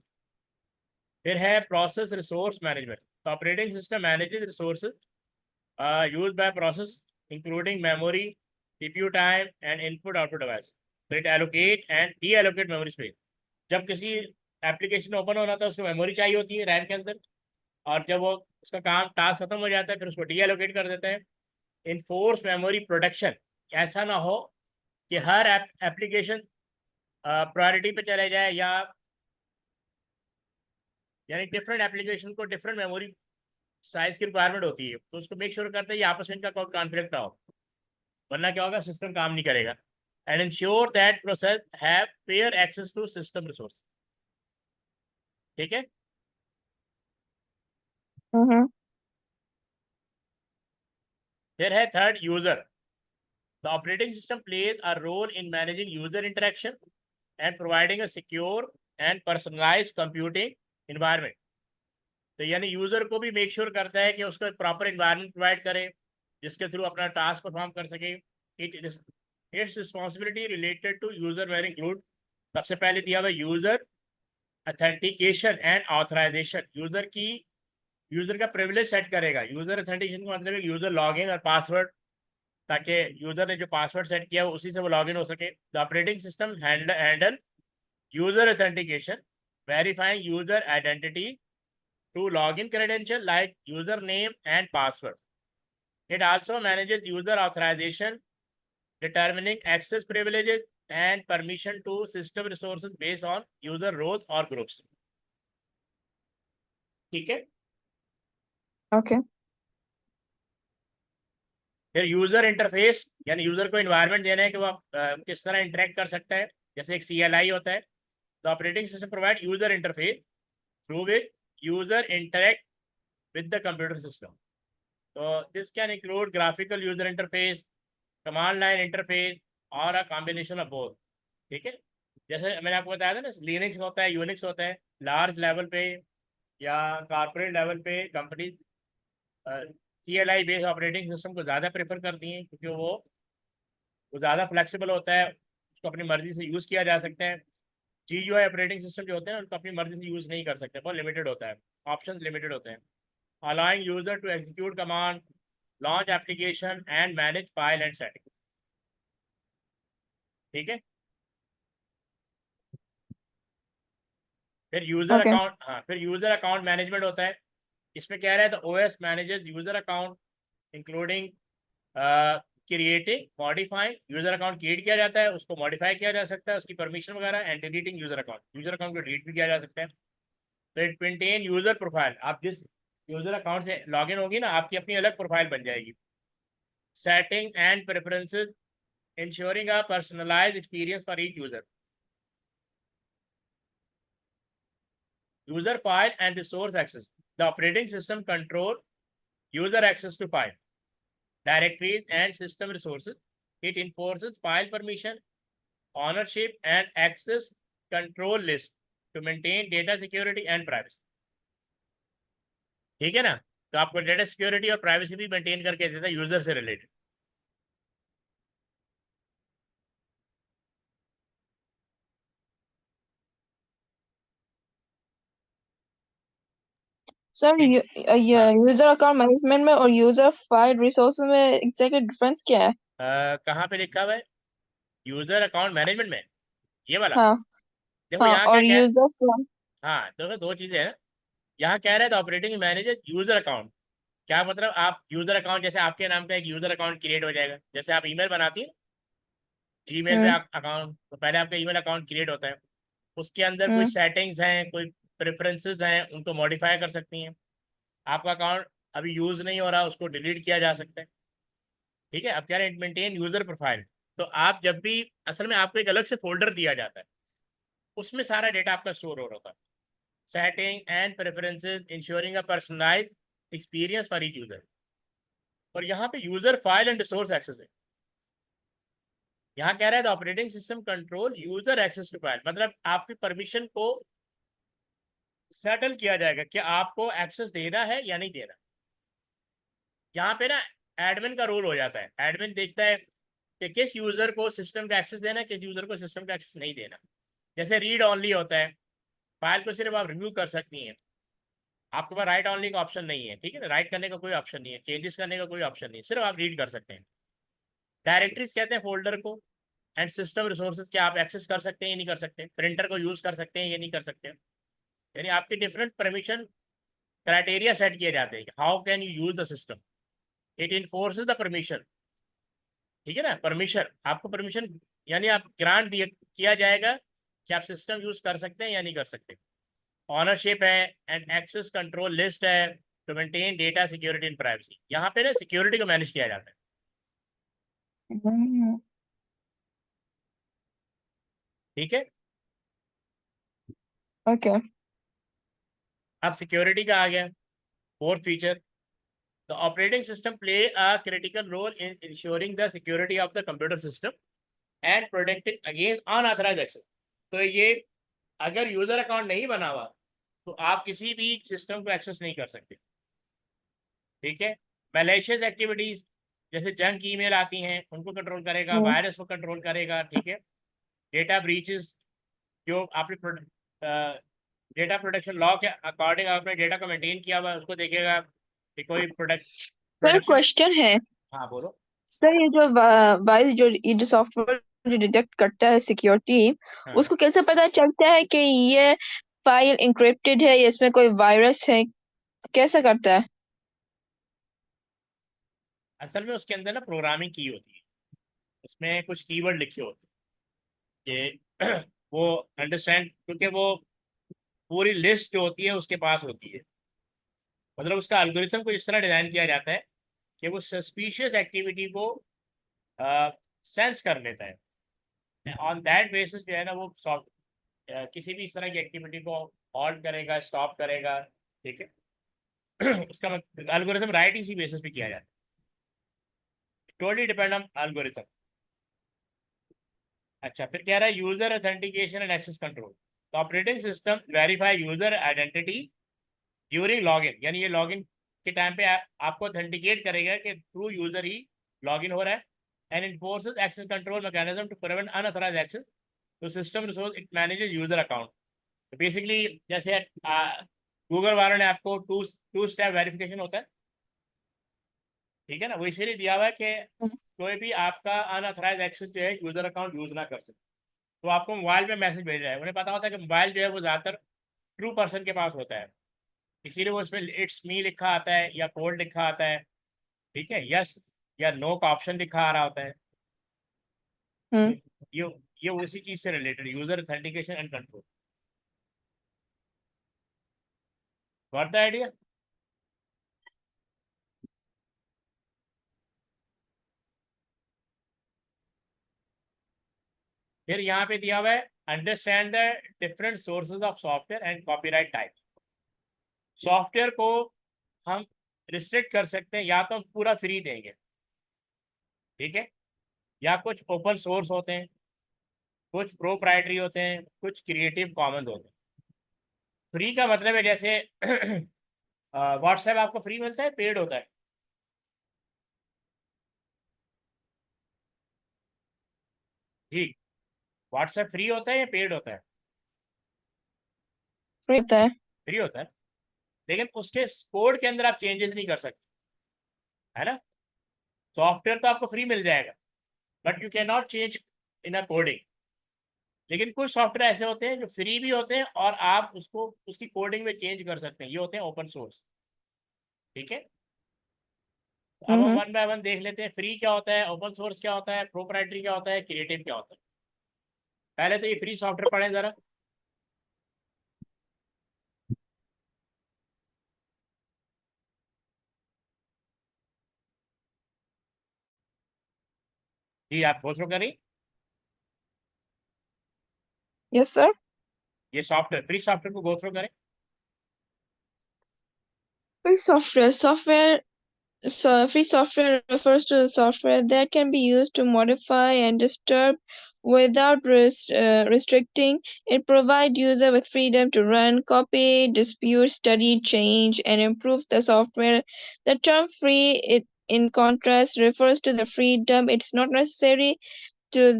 [SPEAKER 2] फिर है प्रोसेस रिसोर्स मैनेजमेंट। तो operating system manages resources use by process including memory, CPU time and input output device. तो it allocate and deallocate memory space. जब किसी एप्लीकेशन ओपन होना था उसको मेमोरी चाहिए होती है रैम के अंदर, और जब वो उसका काम टास्क खत्म हो जाता है फिर उसको डीएलोकेट कर देते हैं। इनफोर्स मेमोरी प्रोटेक्शन, ऐसा ना हो कि हर एप्लीकेशन प्रायोरिटी पे चले जाए, यानी डिफरेंट एप्लीकेशन को डिफरेंट मेमोरी साइज की रिक्वायरमेंट होती है, तो उसको मेक श्योर करते हैं ये आपस में इनका कोई कॉन्फ्लिक्ट ना हो, वरना क्या होगा, सिस्टम काम नहीं करेगा। And ensure that process have fair access to system resource. ठीक है। फिर है third, user. The operating system plays a role in managing user interaction and providing a secure and personalised computing environment. तो यानी यूजर को भी मेक श्योर करता है कि उसको एक प्रॉपर इन्वायरमेंट प्रोवाइड करे जिसके थ्रू अपना टास्क परफॉर्म कर सके। Its responsibility related to user were include, सबसे पहले दिया हुआ user authentication and authorisation. User का प्रिविलेज सेट करेगा। यूजर अथेंटिकेशन का मतलब है यूजर लॉगिन और पासवर्ड, ताकि यूजर ने जो पासवर्ड सेट किया उसी से वो लॉगिन हो सके। The operating system handle user authentication, verifying user identity to login credential like username and password. It also manages user authorization, determining access privileges and permission to system resources based on user roles or groups. ठीक है।
[SPEAKER 1] ओके।
[SPEAKER 2] फिर यूजर इंटरफेस, यानी यूजर को इन्वायरमेंट देना है कि वो किस तरह इंटरेक्ट कर सकता है, जैसे एक CLI होता है। The operating system provide user interface through which user interact with the computer system. So this can include graphical user interface, command line interface और a combination of both। ठीक है। जैसे मैंने आपको बताया था ना, लिनक्स होता है, यूनिक्स होता है, लार्ज लेवल पे या कॉर्पोरेट लेवल पे company CLI based operating system को ज़्यादा प्रेफर करती हैं क्योंकि वो ज़्यादा फ्लेक्सिबल होता है, उसको अपनी मर्जी से यूज़ किया जा सकता है। GUI ऑपरेटिंग सिस्टम जो होते हैं उनको अपनी मर्जी से यूज़ नहीं कर सकते, बहुत लिमिटेड होता है, ऑप्शन लिमिटेड होते हैं। allowing user to execute command, launch application and manage file and setting। ठीक है। फिर यूजर
[SPEAKER 1] ओके।
[SPEAKER 2] अकाउंट, हाँ, फिर यूजर अकाउंट मैनेजमेंट होता है। इसमें कह रहा है तो OS manages user account including creating, modifying. User account create किया जाता है, उसको मॉडिफाई किया जा सकता है, उसकी परमिशन वगैरह, एंड डिलीटिंग यूजर अकाउंट को डिलीट भी किया जा सकता है। तो इट मेंटेन यूजर प्रोफाइल, आप जिस यूजर अकाउंट से लॉगिन होगी ना, आपकी अपनी अलग प्रोफाइल बन जाएगी। Setting and preferences, ensuring a personalized experience for each user। User file and resource access, the operating system control user access to file, directories and system resources. It enforces file permission, ownership and access control list to maintain data security and privacy। ठीक है ना। तो आपको डेटा सिक्योरिटी और प्राइवेसी भी मेंटेन करके देता है यूजर से रिलेटेड।
[SPEAKER 1] सर
[SPEAKER 2] हाँ,
[SPEAKER 1] यूजर अकाउंट मैनेजमेंट में और यूजर फाइल रिसोर्स में एग्जैक्टली डिफरेंस क्या है?
[SPEAKER 2] कहाँ पे लिखा हुआ है यूजर अकाउंट मैनेजमेंट में, ये वाला?
[SPEAKER 1] हाँ।
[SPEAKER 2] देखो
[SPEAKER 1] हाँ,
[SPEAKER 2] यहाँ क्या
[SPEAKER 1] और
[SPEAKER 2] क्या है।
[SPEAKER 1] यूजर।
[SPEAKER 2] हाँ, तो दो चीजें हैं। यहाँ कह रहे हैं ऑपरेटिंग मैनेजर यूजर अकाउंट, क्या मतलब, आप यूजर अकाउंट, जैसे आपके नाम का एक यूजर अकाउंट क्रिएट हो जाएगा, जैसे आप ईमेल बनाती है जीमेल पे
[SPEAKER 1] हम्म।
[SPEAKER 2] अकाउंट, तो पहले आपका ईमेल अकाउंट क्रिएट होता है, उसके अंदर कोई
[SPEAKER 1] हम्म।
[SPEAKER 2] सेटिंग्स हैं, कोई प्रेफरेंसेस हैं उनको मॉडिफाई कर सकती हैं। आपका अकाउंट अभी यूज़ नहीं हो रहा, उसको डिलीट किया जा सकता है। ठीक है, अब कह रहे हैं मेंटेन यूज़र प्रोफाइल। तो आप जब भी, असल में आपको एक अलग से फोल्डर दिया जाता है, उसमें सारा डेटा आपका स्टोर हो रहा है। Setting and preferences ensuring a personalised experience for each user. और यहाँ पे user file and resource access है। यहाँ कह रहा है operating system control user access to file, मतलब आपकी परमिशन को सेटल किया जाएगा कि आपको एक्सेस देना है या नहीं देना। यहाँ पे ना एडमिन का रोल हो जाता है। एडमिन देखता है कि किस यूज़र को सिस्टम का एक्सेस देना है, किस यूज़र को सिस्टम का एक्सेस नहीं देना। जैसे रीड ऑनली होता है, फाइल को सिर्फ आप रिव्यू कर सकती हैं, आपके पास राइट ऑनली का ऑप्शन नहीं है। ठीक है ना, राइट करने का कोई ऑप्शन नहीं है, चेंजेस करने का कोई ऑप्शन नहीं है, सिर्फ आप रीड कर सकते हैं। डायरेक्टरीज कहते हैं फोल्डर को। एंड सिस्टम रिसोर्सेज क्या आप एक्सेस कर सकते हैं या नहीं कर सकते, प्रिंटर को यूज़ कर सकते हैं या नहीं कर सकते। यानी आपके डिफरेंट परमिशन क्राइटेरिया सेट किए जाते हैं, how can you use the system, it enforces the permission. ठीक है ना, परमिशन, आपको परमिशन यानी आप ग्रांट दिए किया जाएगा कि आप सिस्टम यूज कर सकते हैं या नहीं कर सकते। ऑनरशिप है एंड एक्सेस कंट्रोल लिस्ट है to maintain data security and privacy. यहाँ पे ना सिक्योरिटी को मैनेज किया जाता है। ठीक है,
[SPEAKER 1] ओके।
[SPEAKER 2] अब सिक्योरिटी का आ गया fourth feature. The operating system play a critical role in ensuring the security of the computer system and protecting against unauthorised access. तो ये अगर यूजर अकाउंट नहीं बना हुआ तो आप किसी भी सिस्टम को एक्सेस नहीं कर सकते। ठीक है, मैलिशियस एक्टिविटीज जैसे जंक ईमेल आती हैं उनको कंट्रोल करेगा, वायरस को कंट्रोल करेगा। ठीक है, डेटा ब्रीचेस, जो आपने डेटा प्रोटेक्शन लॉ के अकॉर्डिंग आपने डेटा को मेंटेन किया हुआ है उसको देखेगा कि कोई
[SPEAKER 1] सर
[SPEAKER 2] प्रोडक्शन।
[SPEAKER 1] क्वेश्चन है।
[SPEAKER 2] हाँ बोलो।
[SPEAKER 1] सर ये जो वाइस जो ये जो सॉफ्टवेयर जो डिटेक्ट करता है सिक्योरिटी,
[SPEAKER 2] हाँ,
[SPEAKER 1] उसको कैसे पता चलता है कि ये फाइल इंक्रिप्टेड है या इसमें कोई वायरस है, कैसे करता है?
[SPEAKER 2] असल में उसके अंदर ना प्रोग्रामिंग की होती है, उसमें कुछ कीवर्ड लिखे होते हैं कि वो अंडरस्टैंड, क्योंकि वो पूरी लिस्ट जो होती है उसके पास होती है। मतलब उसका एल्गोरिथम को इस तरह डिज़ाइन किया जाता है कि वो सस्पिशियस एक्टिविटी को सेंस कर लेता है। ऑन दैट बेसिस जो है ना वो सॉफ्ट किसी भी इस तरह की एक्टिविटी को हॉल्ट करेगा, स्टॉप करेगा। ठीक है उसका एल्गोरिथम राइट इसी बेसिस पे किया जाता है, टोटली डिपेंड ऑन एल्गोरिथम। अच्छा, फिर कह रहा है user authentication and access control. तो operating system verify user identity during login, यानी ये लॉगिन के टाइम पे आपको ऑथेंटिकेट करेगा कि ट्रू यूजर ही लॉगिन हो रहा है। And enforces access control mechanism to prevent unauthorised access तो system resource it manages user account. तो बेसिकली जैसे गूगल वालों ने आपको टू टू स्टेप वेरिफिकेशन होता है। ठीक है ना, वो इसीलिए दिया हुआ है कि कोई भी आपका अनऑथराइज एक्सेस जो है यूजर अकाउंट यूज ना कर सके। तो आपको मोबाइल पे मैसेज भेज रहा है, उन्हें पता होता है कि मोबाइल जो है वो ज़्यादातर ट्रू पर्सन के पास होता है, इसीलिए वो उसमें इट्स मी लिखा आता है या कोड लिखा आता है। ठीक है, यस या नो का ऑप्शन लिखा आ रहा होता है।
[SPEAKER 1] हम्म।
[SPEAKER 2] ये ये उसी चीज से related user authentication and control. Got the idea? फिर यहाँ पे दिया हुआ है understand the different sources of software and copyright type. Software को हम रिस्ट्रिक्ट कर सकते हैं, या तो हम पूरा फ्री देंगे, ठीक है, या कुछ ओपन सोर्स होते हैं, कुछ प्रोप्राइटरी होते हैं, कुछ क्रिएटिव कॉमन्स होते हैं। फ्री का मतलब है जैसे व्हाट्सएप आपको फ्री मिलता है, पेड होता है? जी, व्हाट्सएप फ्री होता है या पेड होता है?
[SPEAKER 1] होता है।
[SPEAKER 2] फ्री होता है, लेकिन उसके कोड के अंदर आप चेंजेस नहीं कर सकते, है ना। सॉफ्टवेयर तो आपको फ्री मिल जाएगा but you can not change in a coding. लेकिन कुछ सॉफ्टवेयर ऐसे होते हैं जो फ्री भी होते हैं और आप उसको उसकी कोडिंग में चेंज कर सकते हैं, ये होते हैं ओपन सोर्स। ठीक है, तो अब हम
[SPEAKER 1] हम्म।
[SPEAKER 2] वन बाय वन देख लेते हैं, फ्री क्या होता है, ओपन सोर्स क्या होता है, प्रोप्राइटरी क्या होता है, क्रिएटिव क्या होता है। पहले तो ये फ्री सॉफ्टवेयर पढ़ें जरा। जी आप गो थ्रू करें
[SPEAKER 1] Yes, sir.
[SPEAKER 2] ये सॉफ्टवेयर फ्री सॉफ्टवेयर को गो थ्रू करें
[SPEAKER 1] Free software. Free software refers to the software that can be used to modify and disturb without restricting. It provides user with freedom to run, copy, dispute, study, change, and improve the software. The term free, in contrast, refers to the freedom. It's not necessary to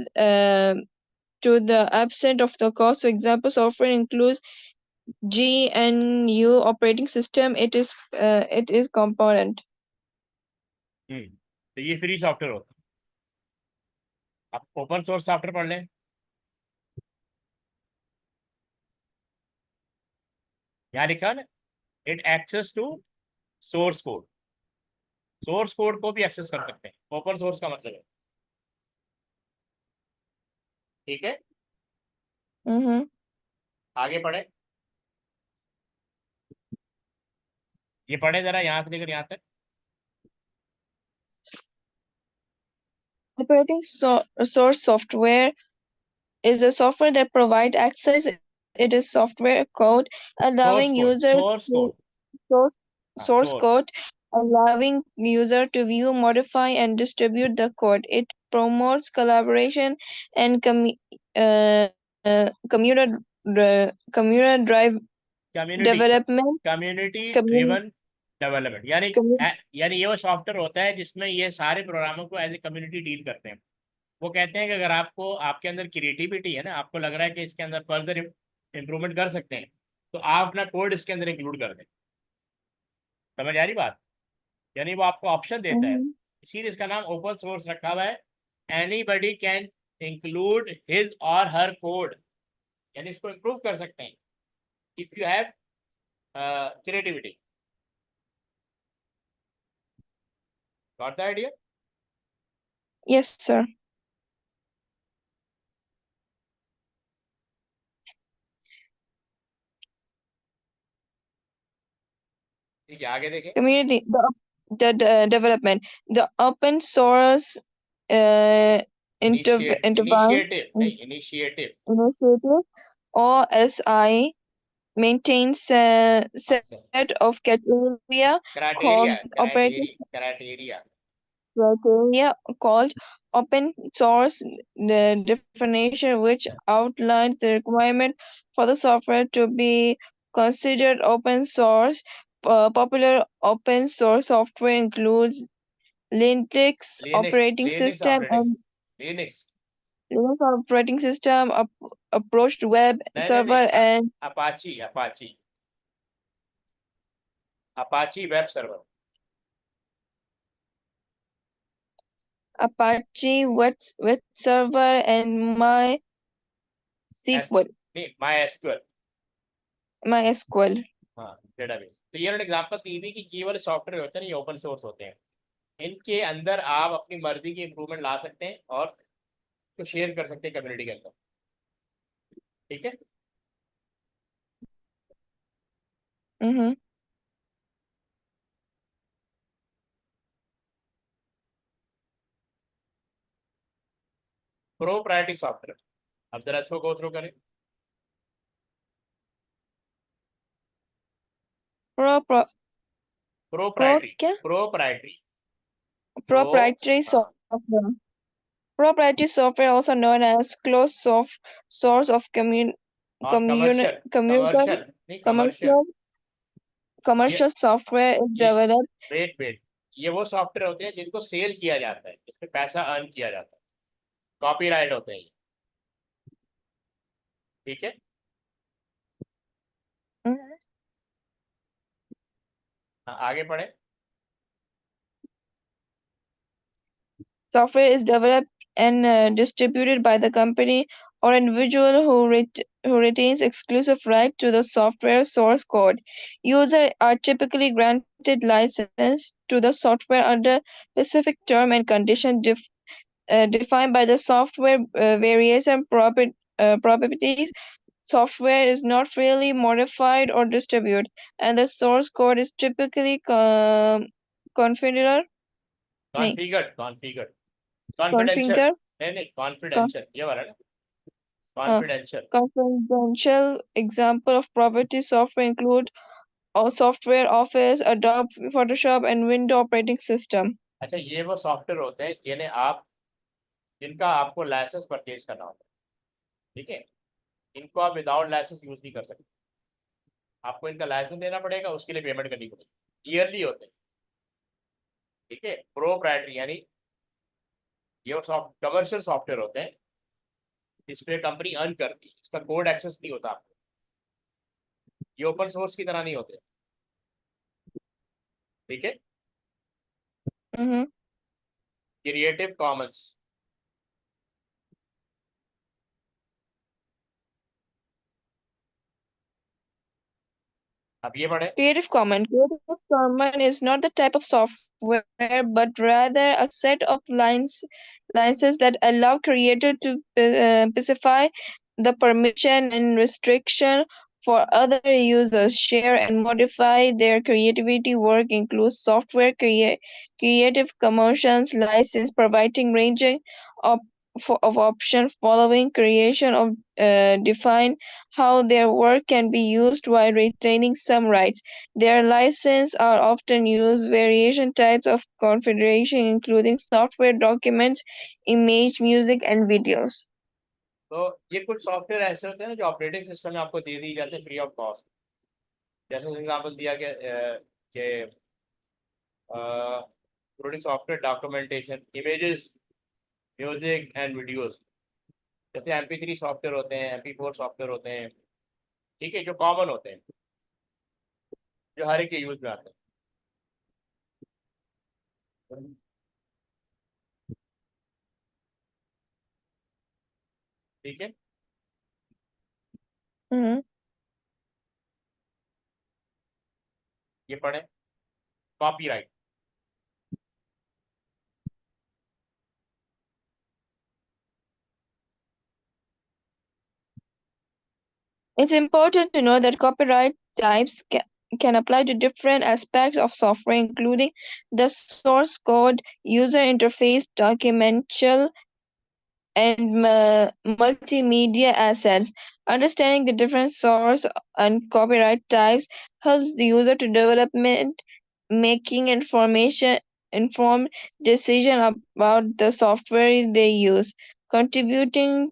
[SPEAKER 1] the absent of the cost. For example, software includes GNU operating system. It is component.
[SPEAKER 2] तो ये फ्री सॉफ्टवेयर होता है आप ओपन सोर्स सॉफ्टवेयर पढ़ लें यहाँ लिखा है ना it access to source code को भी एक्सेस कर सकते हैं ओपन सोर्स का मतलब है ठीक है
[SPEAKER 1] Mm-hmm.
[SPEAKER 2] आगे पढ़े ये पढ़े जरा यहाँ से लेकर यहाँ तक
[SPEAKER 1] Operating source software is a software that provides access. It is software code allowing user
[SPEAKER 2] source
[SPEAKER 1] to
[SPEAKER 2] code
[SPEAKER 1] source,
[SPEAKER 2] हाँ
[SPEAKER 1] source
[SPEAKER 2] source
[SPEAKER 1] code allowing user to view, modify, and distribute the code. It promotes collaboration and uh, community community drive
[SPEAKER 2] community
[SPEAKER 1] development.
[SPEAKER 2] Community
[SPEAKER 1] Community,
[SPEAKER 2] driven development यानी यानी ये वो सॉफ्टवेयर होता है जिसमें ये सारे प्रोग्रामों को एज ए कम्युनिटी डील करते हैं वो कहते हैं कि अगर आपको आपके अंदर क्रिएटिविटी है ना आपको लग रहा है कि इसके अंदर फर्दर इम्प्रूवमेंट कर सकते हैं तो आप अपना कोड इसके अंदर इंक्लूड कर दें समझ आ रही बात यानी वो आपको ऑप्शन देता है
[SPEAKER 1] Mhm.
[SPEAKER 2] इसीलिए इसका नाम ओपन सोर्स रखा हुआ है एनीबडी कैन इंक्लूड हिज और हर कोड यानी इसको इम्प्रूव कर सकते हैं if you have creativity got the idea
[SPEAKER 1] Yes, sir.
[SPEAKER 2] ठीक है आगे देखें
[SPEAKER 1] Community, the development, the open source interval
[SPEAKER 2] initiative नहीं initiative
[SPEAKER 1] initiative OSI maintains a
[SPEAKER 2] अच्छा
[SPEAKER 1] set of criteria
[SPEAKER 2] criteria
[SPEAKER 1] called operating
[SPEAKER 2] criteria
[SPEAKER 1] criteria called open source definition, which outlines the requirement for the software to be considered open source. Popular open source software includes Linux
[SPEAKER 2] Linux
[SPEAKER 1] operating
[SPEAKER 2] Linux
[SPEAKER 1] system
[SPEAKER 2] operating
[SPEAKER 1] and
[SPEAKER 2] Linux
[SPEAKER 1] Linux operating system, approached web
[SPEAKER 2] नहीं
[SPEAKER 1] server, and
[SPEAKER 2] Apache Apache Apache web server
[SPEAKER 1] Apache web server, and
[SPEAKER 2] S
[SPEAKER 1] MySQL.
[SPEAKER 2] नहीं माई एसक्यूएल
[SPEAKER 1] MySQL.
[SPEAKER 2] हाँ डेटाबेस तो ये एग्जांपल दी थी कि ये वाले सॉफ्टवेयर होते हैं ना ये ओपन सोर्स होते हैं इनके अंदर आप अपनी मर्जी की इंप्रूवमेंट ला सकते हैं और तो शेयर कर सकते हैं कम्युनिटी के अंदर ठीक है
[SPEAKER 1] Mm-hmm.
[SPEAKER 2] प्रोप्राइटरी सॉफ्टवेयर अब जरा इसको गो थ्रू करें
[SPEAKER 1] Pro, pro, pro
[SPEAKER 2] प्रोप्राइटरी
[SPEAKER 1] क्या?
[SPEAKER 2] प्रोप्राइटरी प्रो
[SPEAKER 1] Proprietary
[SPEAKER 2] हाँ
[SPEAKER 1] software. Proprietary software, also known as closed source of
[SPEAKER 2] और कमर्शियल कमर्शियल नहीं कमर्शियल
[SPEAKER 1] commercial
[SPEAKER 2] ये
[SPEAKER 1] commercial software is
[SPEAKER 2] ये
[SPEAKER 1] developed.
[SPEAKER 2] वेट ये वो सॉफ्टवेयर होते हैं जिनको सेल किया जाता है जिसमें पैसा अर्न किया जाता है कॉपीराइट होते हैं ये, ठीक है
[SPEAKER 1] Mhm.
[SPEAKER 2] हाँ, आगे पढ़े
[SPEAKER 1] Software is developed and distributed by the company or individual who retains exclusive right to the software source code. Users are typically granted license to the software under specific term and condition defined by the software various and properties. Software is not freely modified or distributed, and the source code is typically configured. नहीं,
[SPEAKER 2] कॉन्फ़िगर्ड कॉन्फ़िगर्ड कॉन्फिडेंशियल,
[SPEAKER 1] configure
[SPEAKER 2] नहीं कॉन्फिडेंशियल ये वाला ना,
[SPEAKER 1] uh,
[SPEAKER 2] confidential.
[SPEAKER 1] confidential example of property software include software office, Adobe Photoshop, and Windows operating system.
[SPEAKER 2] अच्छा, ये वो सॉफ्टवेयर होते हैं जिनका आपको लाइसेंस परचेज करना होता है, ठीक है। इनको आप विदाउट लाइसेंस यूज नहीं कर सकते, आपको इनका लाइसेंस देना पड़ेगा, उसके लिए पेमेंट करनी पड़ेगी, ईयरली होते हैं, ठीक है। प्रोप्राइटरी यानी ये कमर्शियल सॉफ्टवेयर होते हैं, इस पे कंपनी अर्न करती है, इसका कोड एक्सेस नहीं होता आपको, ये ओपन सोर्स की तरह नहीं होते, ठीक है।
[SPEAKER 1] Mm-hmm.
[SPEAKER 2] क्रिएटिव कॉमन्स, अब ये पढ़े।
[SPEAKER 1] Creative Commons. Creative Commons is not the type of software, but rather a set of licenses that allow creator to specify the permission and restriction for other users share and modify their creativity. Work includes software Creative Commons license providing ranging of of options following creation of define how their work can be used while retaining some rights. Their licenses are often used variation types of configuration, including software documents, image, music, and videos.
[SPEAKER 2] तो ये कुछ सॉफ्टवेयर ऐसे होते हैं ना जो ऑपरेटिंग सिस्टम में आपको दे दी जाते हैं फ्री ऑफ कॉस्ट। जैसे एग्जाम्पल दिया गया कि including software documentation, images, music and videos. जैसे MP3 सॉफ्टवेयर होते हैं, MP4 सॉफ्टवेयर होते हैं, ठीक है, जो कॉमन होते हैं, जो हर एक के यूज में आते हैं, ठीक है।
[SPEAKER 1] Mhm.
[SPEAKER 2] ये पढ़े, copyright.
[SPEAKER 1] It's important to know that copyright types can apply to different aspects of software, including the source code, user interface, documental, and multimedia assets. Understanding the different source and copyright types helps the user to development making information informed decision about the software they use, contributing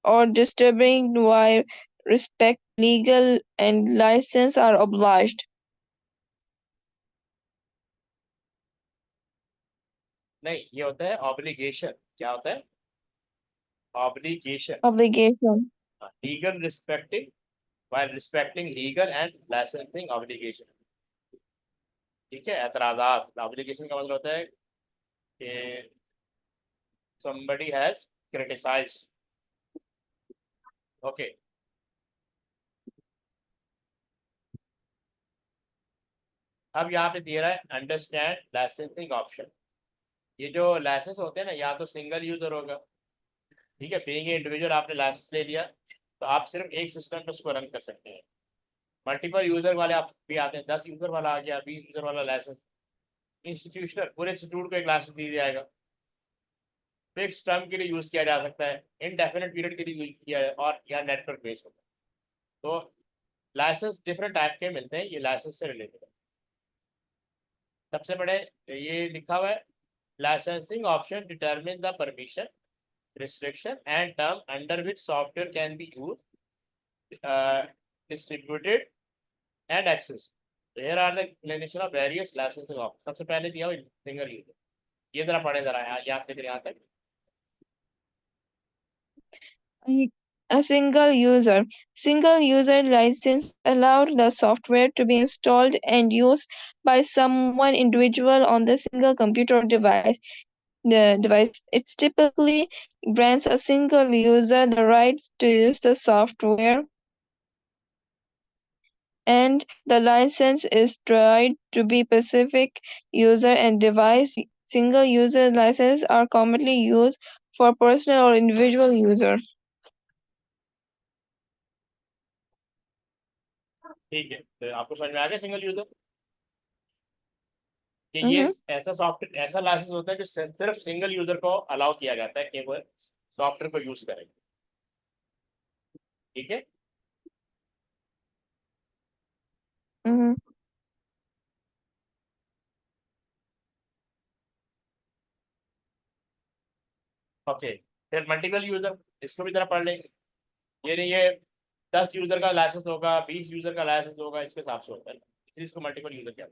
[SPEAKER 1] or disturbing while respect legal and license are obliged.
[SPEAKER 2] नहीं, ये होता है ऑब्लिगेशन। क्या होता है? Obligation,
[SPEAKER 1] Obligation.
[SPEAKER 2] Legal respecting, while respecting legal and licensing obligation, ठीक है। एतराज़ात, ऑब्लिगेशन का मतलब होता है कि somebody has criticized, ओके। अब यहाँ पे दे रहा है अंडरस्टैंड लाइसेंसिंग ऑप्शन। ये जो लाइसेंस होते हैं ना, या तो सिंगल यूजर होगा, ठीक है, बीइंग इंडिविजुअल आपने लाइसेंस ले लिया तो आप सिर्फ एक सिस्टम पे उसको रन कर सकते हैं। मल्टीपल यूजर वाले आप भी आते हैं, 10 यूजर वाला आ गया, 20 यूजर वाला लाइसेंस। इंस्टीट्यूशनल, पूरे इंस्टीट्यूट को एक लाइसेंस दे दिया जाएगा, फिक्स टर्म के लिए यूज किया जा सकता है, इनडेफिनेट पीरियड के लिए यूज किया है, और या नेटवर्क बेस्ड होता है। तो लाइसेंस डिफरेंट टाइप के मिलते हैं, ये लाइसेंस से रिलेटेड है। सबसे बड़े ये लिखा हुआ है, licensing option determine the permission, restriction and term under which software can be used, distributed and accessed. So here are the explanation of various licensing options. सबसे पहले दिया हुआ सिंगल यूजर, ये जरा पढ़े, जरा याद करके यहाँ तक।
[SPEAKER 1] A single user. Single user license allowed the software to be installed and used by someone individual on the single computer or device. The device it typically grants a single user the right to use the software, and the license is tied to be specific user and device. Single user licenses are commonly used for personal or individual user.
[SPEAKER 2] ठीक है, तो आपको समझ में आ गया सिंगल यूजर। कि ये ऐसा सॉफ्टवेयर, ऐसा लाइसेंस होता है जो सिर्फ सिंगल यूजर को अलाउ किया जाता है कि वो सॉफ्टवेयर को यूज करें। ठीक है।
[SPEAKER 1] Mm-hmm.
[SPEAKER 2] ओके, फिर मल्टीपल यूजर, इसको भी जरा पढ़ लेंगे। ये नहीं, ये 10 यूजर का लाइसेंस होगा, 20 यूजर का लाइसेंस होगा, इसके हिसाब से होता है, इसलिए इसको मल्टीपल यूजर क्या है।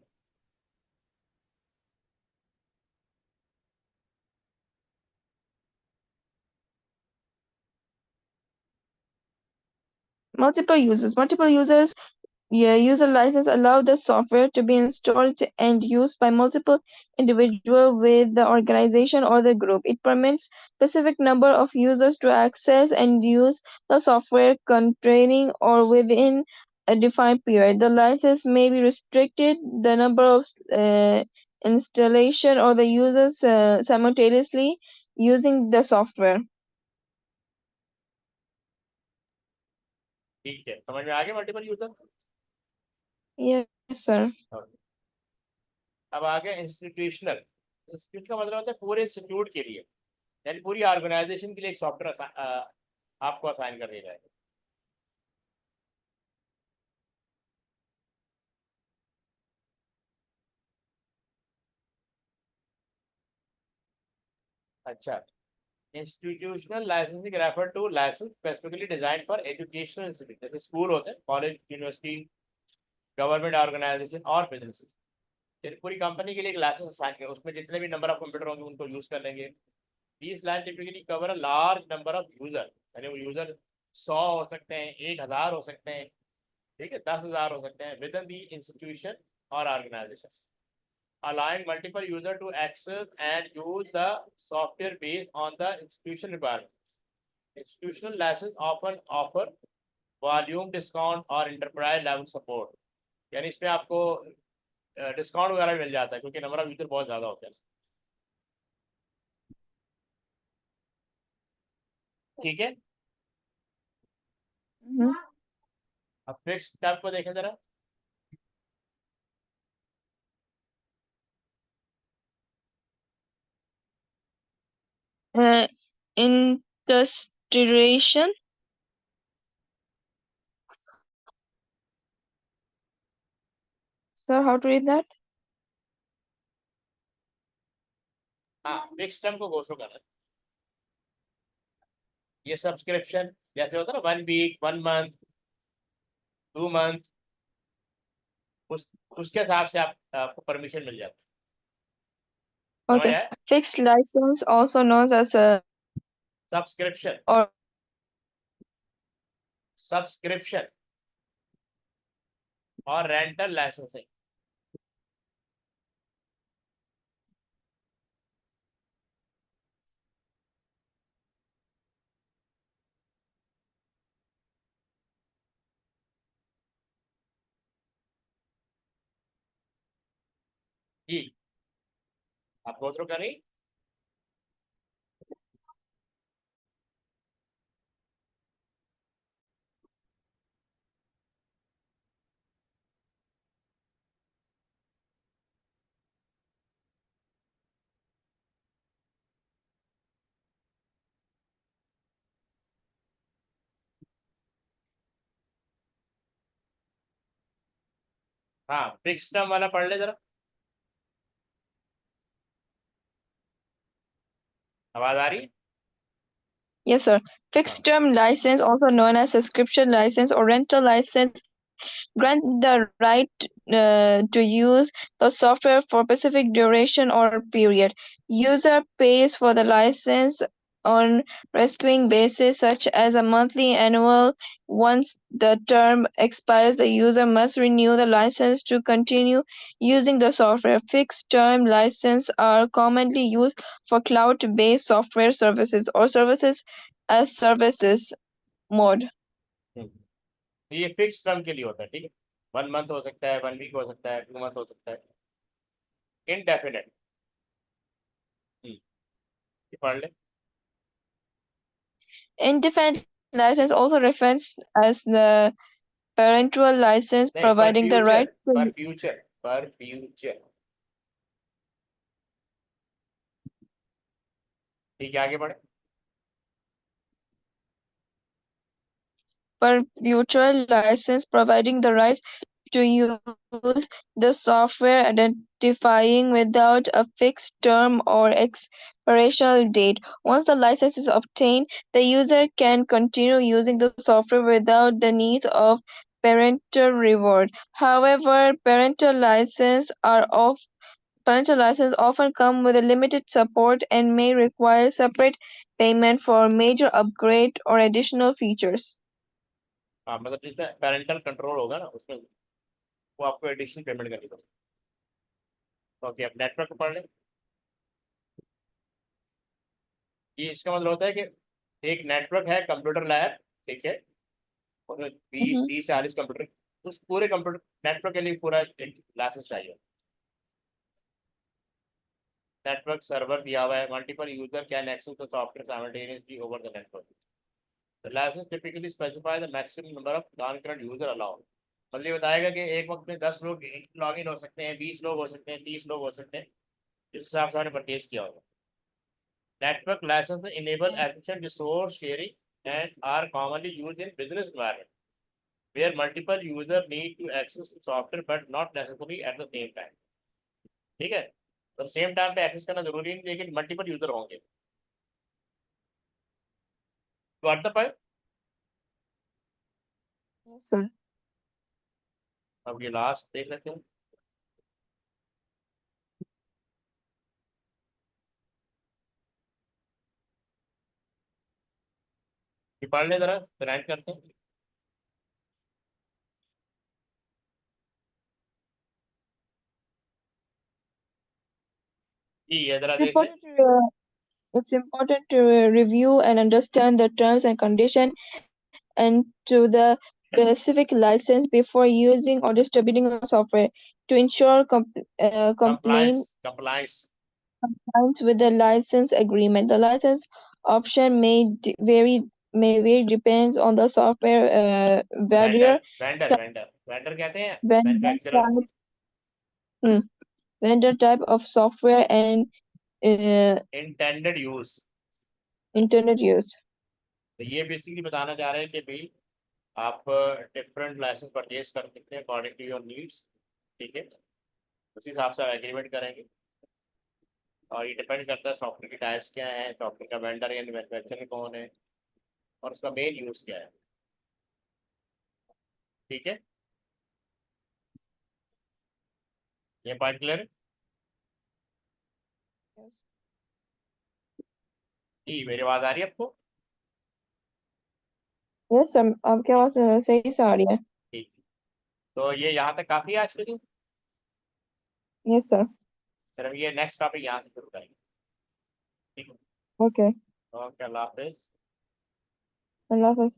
[SPEAKER 1] Multiple users. Multiple users. Yeah, user license allow the software to be installed and used by multiple individuals with the organization or the group. It permits specific number of users to access and use the software containing or within a defined period. The license may be restricted the number of installation or the users simultaneously using the software.
[SPEAKER 2] ठीक है, समझ में आ गया मल्टीपल यूजर।
[SPEAKER 1] Yes, sir.
[SPEAKER 2] अब आ गया इंस्टीट्यूशनल। इंस्टीट्यूट का मतलब होता है पूरे इंस्टीट्यूट के लिए, यानी पूरी ऑर्गेनाइजेशन के लिए एक सॉफ्टवेयर आपको असाइन कर दिया जाएगा। अच्छा, institutional licensing refer to license specifically designed for educational institute, जैसे स्कूल होते हैं, कॉलेज, यूनिवर्सिटी, गवर्नमेंट ऑर्गेनाइजेशन और बिजनेस। पूरी कंपनी के लिए एक लाइसेंस असाइन किया, उसमें जितने भी नंबर ऑफ कंप्यूटर होंगे उनको यूज कर लेंगे। These line typically cover a large number of user, यानी वो यूजर 100 हो सकते हैं, 1000 हो सकते हैं, ठीक है, 10,000 हो सकते हैं, विद इन दी इंस्टीट्यूशन और organisation, allowing multiple user to access and use the software based on the institution requirement. Institutional license often offer volume discount or enterprise level support, यानी इसमें आपको डिस्काउंट वगैरह भी मिल जाता है क्योंकि नंबर ऑफ यूजर बहुत ज़्यादा होते हैं। ठीक है।
[SPEAKER 1] Mhm.
[SPEAKER 2] अब फिक्स टर्म को देखें जरा।
[SPEAKER 1] Industrialization. Sir, how to read that?
[SPEAKER 2] हाँ, फिक्स टर्म को गो थ्रू करना। ये सब्सक्रिप्शन जैसे होता है ना, 1 वीक, 1 मंथ, 2 मंथ, उसके हिसाब से आपको परमिशन मिल जाता है। समझ
[SPEAKER 1] Okay.
[SPEAKER 2] आया?
[SPEAKER 1] Fixed license, also known as a
[SPEAKER 2] subscription,
[SPEAKER 1] or
[SPEAKER 2] subscription और रेंटल लाइसेंसिंग। जी, आप गो थ्रू करें। हाँ, फिक्स टर्म वाला पढ़ ले जरा, आवाज आ रही है?
[SPEAKER 1] yes, sir. Fixed term license, also known as subscription license or rental license, grant the right to use the software for specific duration or period. User pays for the license on recurring basis, such as a monthly, annual. Once the term expires, the user must renew the license to continue using the software. Fixed term licenses are commonly used for cloud-based software services or services as services mode.
[SPEAKER 2] ये फिक्स टर्म के लिए होता है, ठीक है। 1 मंथ हो सकता है, 1 वीक हो सकता है, 2 मंथ हो सकता है, इनडेफिनेट। पढ़ ले।
[SPEAKER 1] Indefinite license also refers as the parental license
[SPEAKER 2] नहीं, पर
[SPEAKER 1] providing the
[SPEAKER 2] future,
[SPEAKER 1] right to
[SPEAKER 2] पर फ्यूचर, पर फ्यूचर। ठीक है, आगे बढ़े।
[SPEAKER 1] Perpetual license providing the rights to use the software, identifying without a fixed term or expiration date. Once the license is obtained, the user can continue using the software without the need of parental reward. However, parental license often come with a limited support and may require separate payment for major upgrade or additional features.
[SPEAKER 2] हाँ, मतलब जिसमें पेरेंटल कंट्रोल होगा ना, उसमें वो आपको एडिशनल पेमेंट करनी पड़ेगी। ओके, अब नेटवर्क पढ़ लें। ये इसका मतलब होता है कि एक नेटवर्क है, कंप्यूटर लैब, ठीक है, उसमें 20
[SPEAKER 1] Mhm.
[SPEAKER 2] 30 40 कंप्यूटर, उस पूरे कंप्यूटर नेटवर्क के लिए पूरा एक लाइसेंस चाहिए। नेटवर्क सर्वर दिया हुआ है, multiple user can access the software simultaneously over the network. The licence typically specify the maximum number of concurrent user allowed. मतलब ये बताएगा कि एक वक्त में 10 लोग लॉग इन हो सकते हैं, 20 लोग हो सकते हैं, 30 लोग हो सकते हैं, जिस हिसाब से हमने परचेज किया होगा। Network licence enable efficient resource sharing and are commonly used in business environment where multiple user need to access the software but not necessarily at the same time। ठीक है, तो सेम टाइम पे एक्सेस करना जरूरी नहीं, लेकिन मल्टीपल यूजर होंगे। Got the point.
[SPEAKER 1] Yes, sir.
[SPEAKER 2] अब ये लास्ट देख लेते हैं। ये पढ़ ले जरा, रैंक करते हैं। ये जरा
[SPEAKER 1] It's
[SPEAKER 2] देख ले।
[SPEAKER 1] important to, it's important to review and understand the terms and condition and to the specific license before using or distributing a software to ensure
[SPEAKER 2] compliance,
[SPEAKER 1] complaint
[SPEAKER 2] compliance.
[SPEAKER 1] compliance with the license agreement. The license option may vary depends on the software
[SPEAKER 2] vendor,
[SPEAKER 1] vendor
[SPEAKER 2] vendor, vendor, vendor कहते हैं
[SPEAKER 1] vendor
[SPEAKER 2] manufacturer.
[SPEAKER 1] type, hmm, vendor type of software and
[SPEAKER 2] intended use.
[SPEAKER 1] internet use.
[SPEAKER 2] तो ये बेसिकली बताना चाह रहे हैं कि भाई आप डिफरेंट लाइसेंस परचेज कर सकते हैं अकॉर्डिंग टू योर नीड्स। ठीक है, उसी हिसाब से एग्रीमेंट करेंगे, और ये डिपेंड करता है सॉफ्टवेयर की टाइप्स क्या है, सॉफ्टवेयर का वेंडर यानी मैन्युफैक्चरर कौन है, और उसका मेन यूज क्या है। ठीक है, ये पॉइंट क्लियर है।
[SPEAKER 1] Yes.
[SPEAKER 2] जी, मेरी आवाज आ रही है आपको?
[SPEAKER 1] Yes, sir. आपकी आवाज सही से आ रही है.
[SPEAKER 2] ठीक, तो ये यहाँ तक काफ़ी है आज के दिन।
[SPEAKER 1] Yes, sir.
[SPEAKER 2] फिर हम ये नेक्स्ट टॉपिक यहाँ से शुरू करेंगे। ठीक है,
[SPEAKER 1] Okay.
[SPEAKER 2] ओके, अल्लाह हाफिज़।
[SPEAKER 1] Allah Hafiz.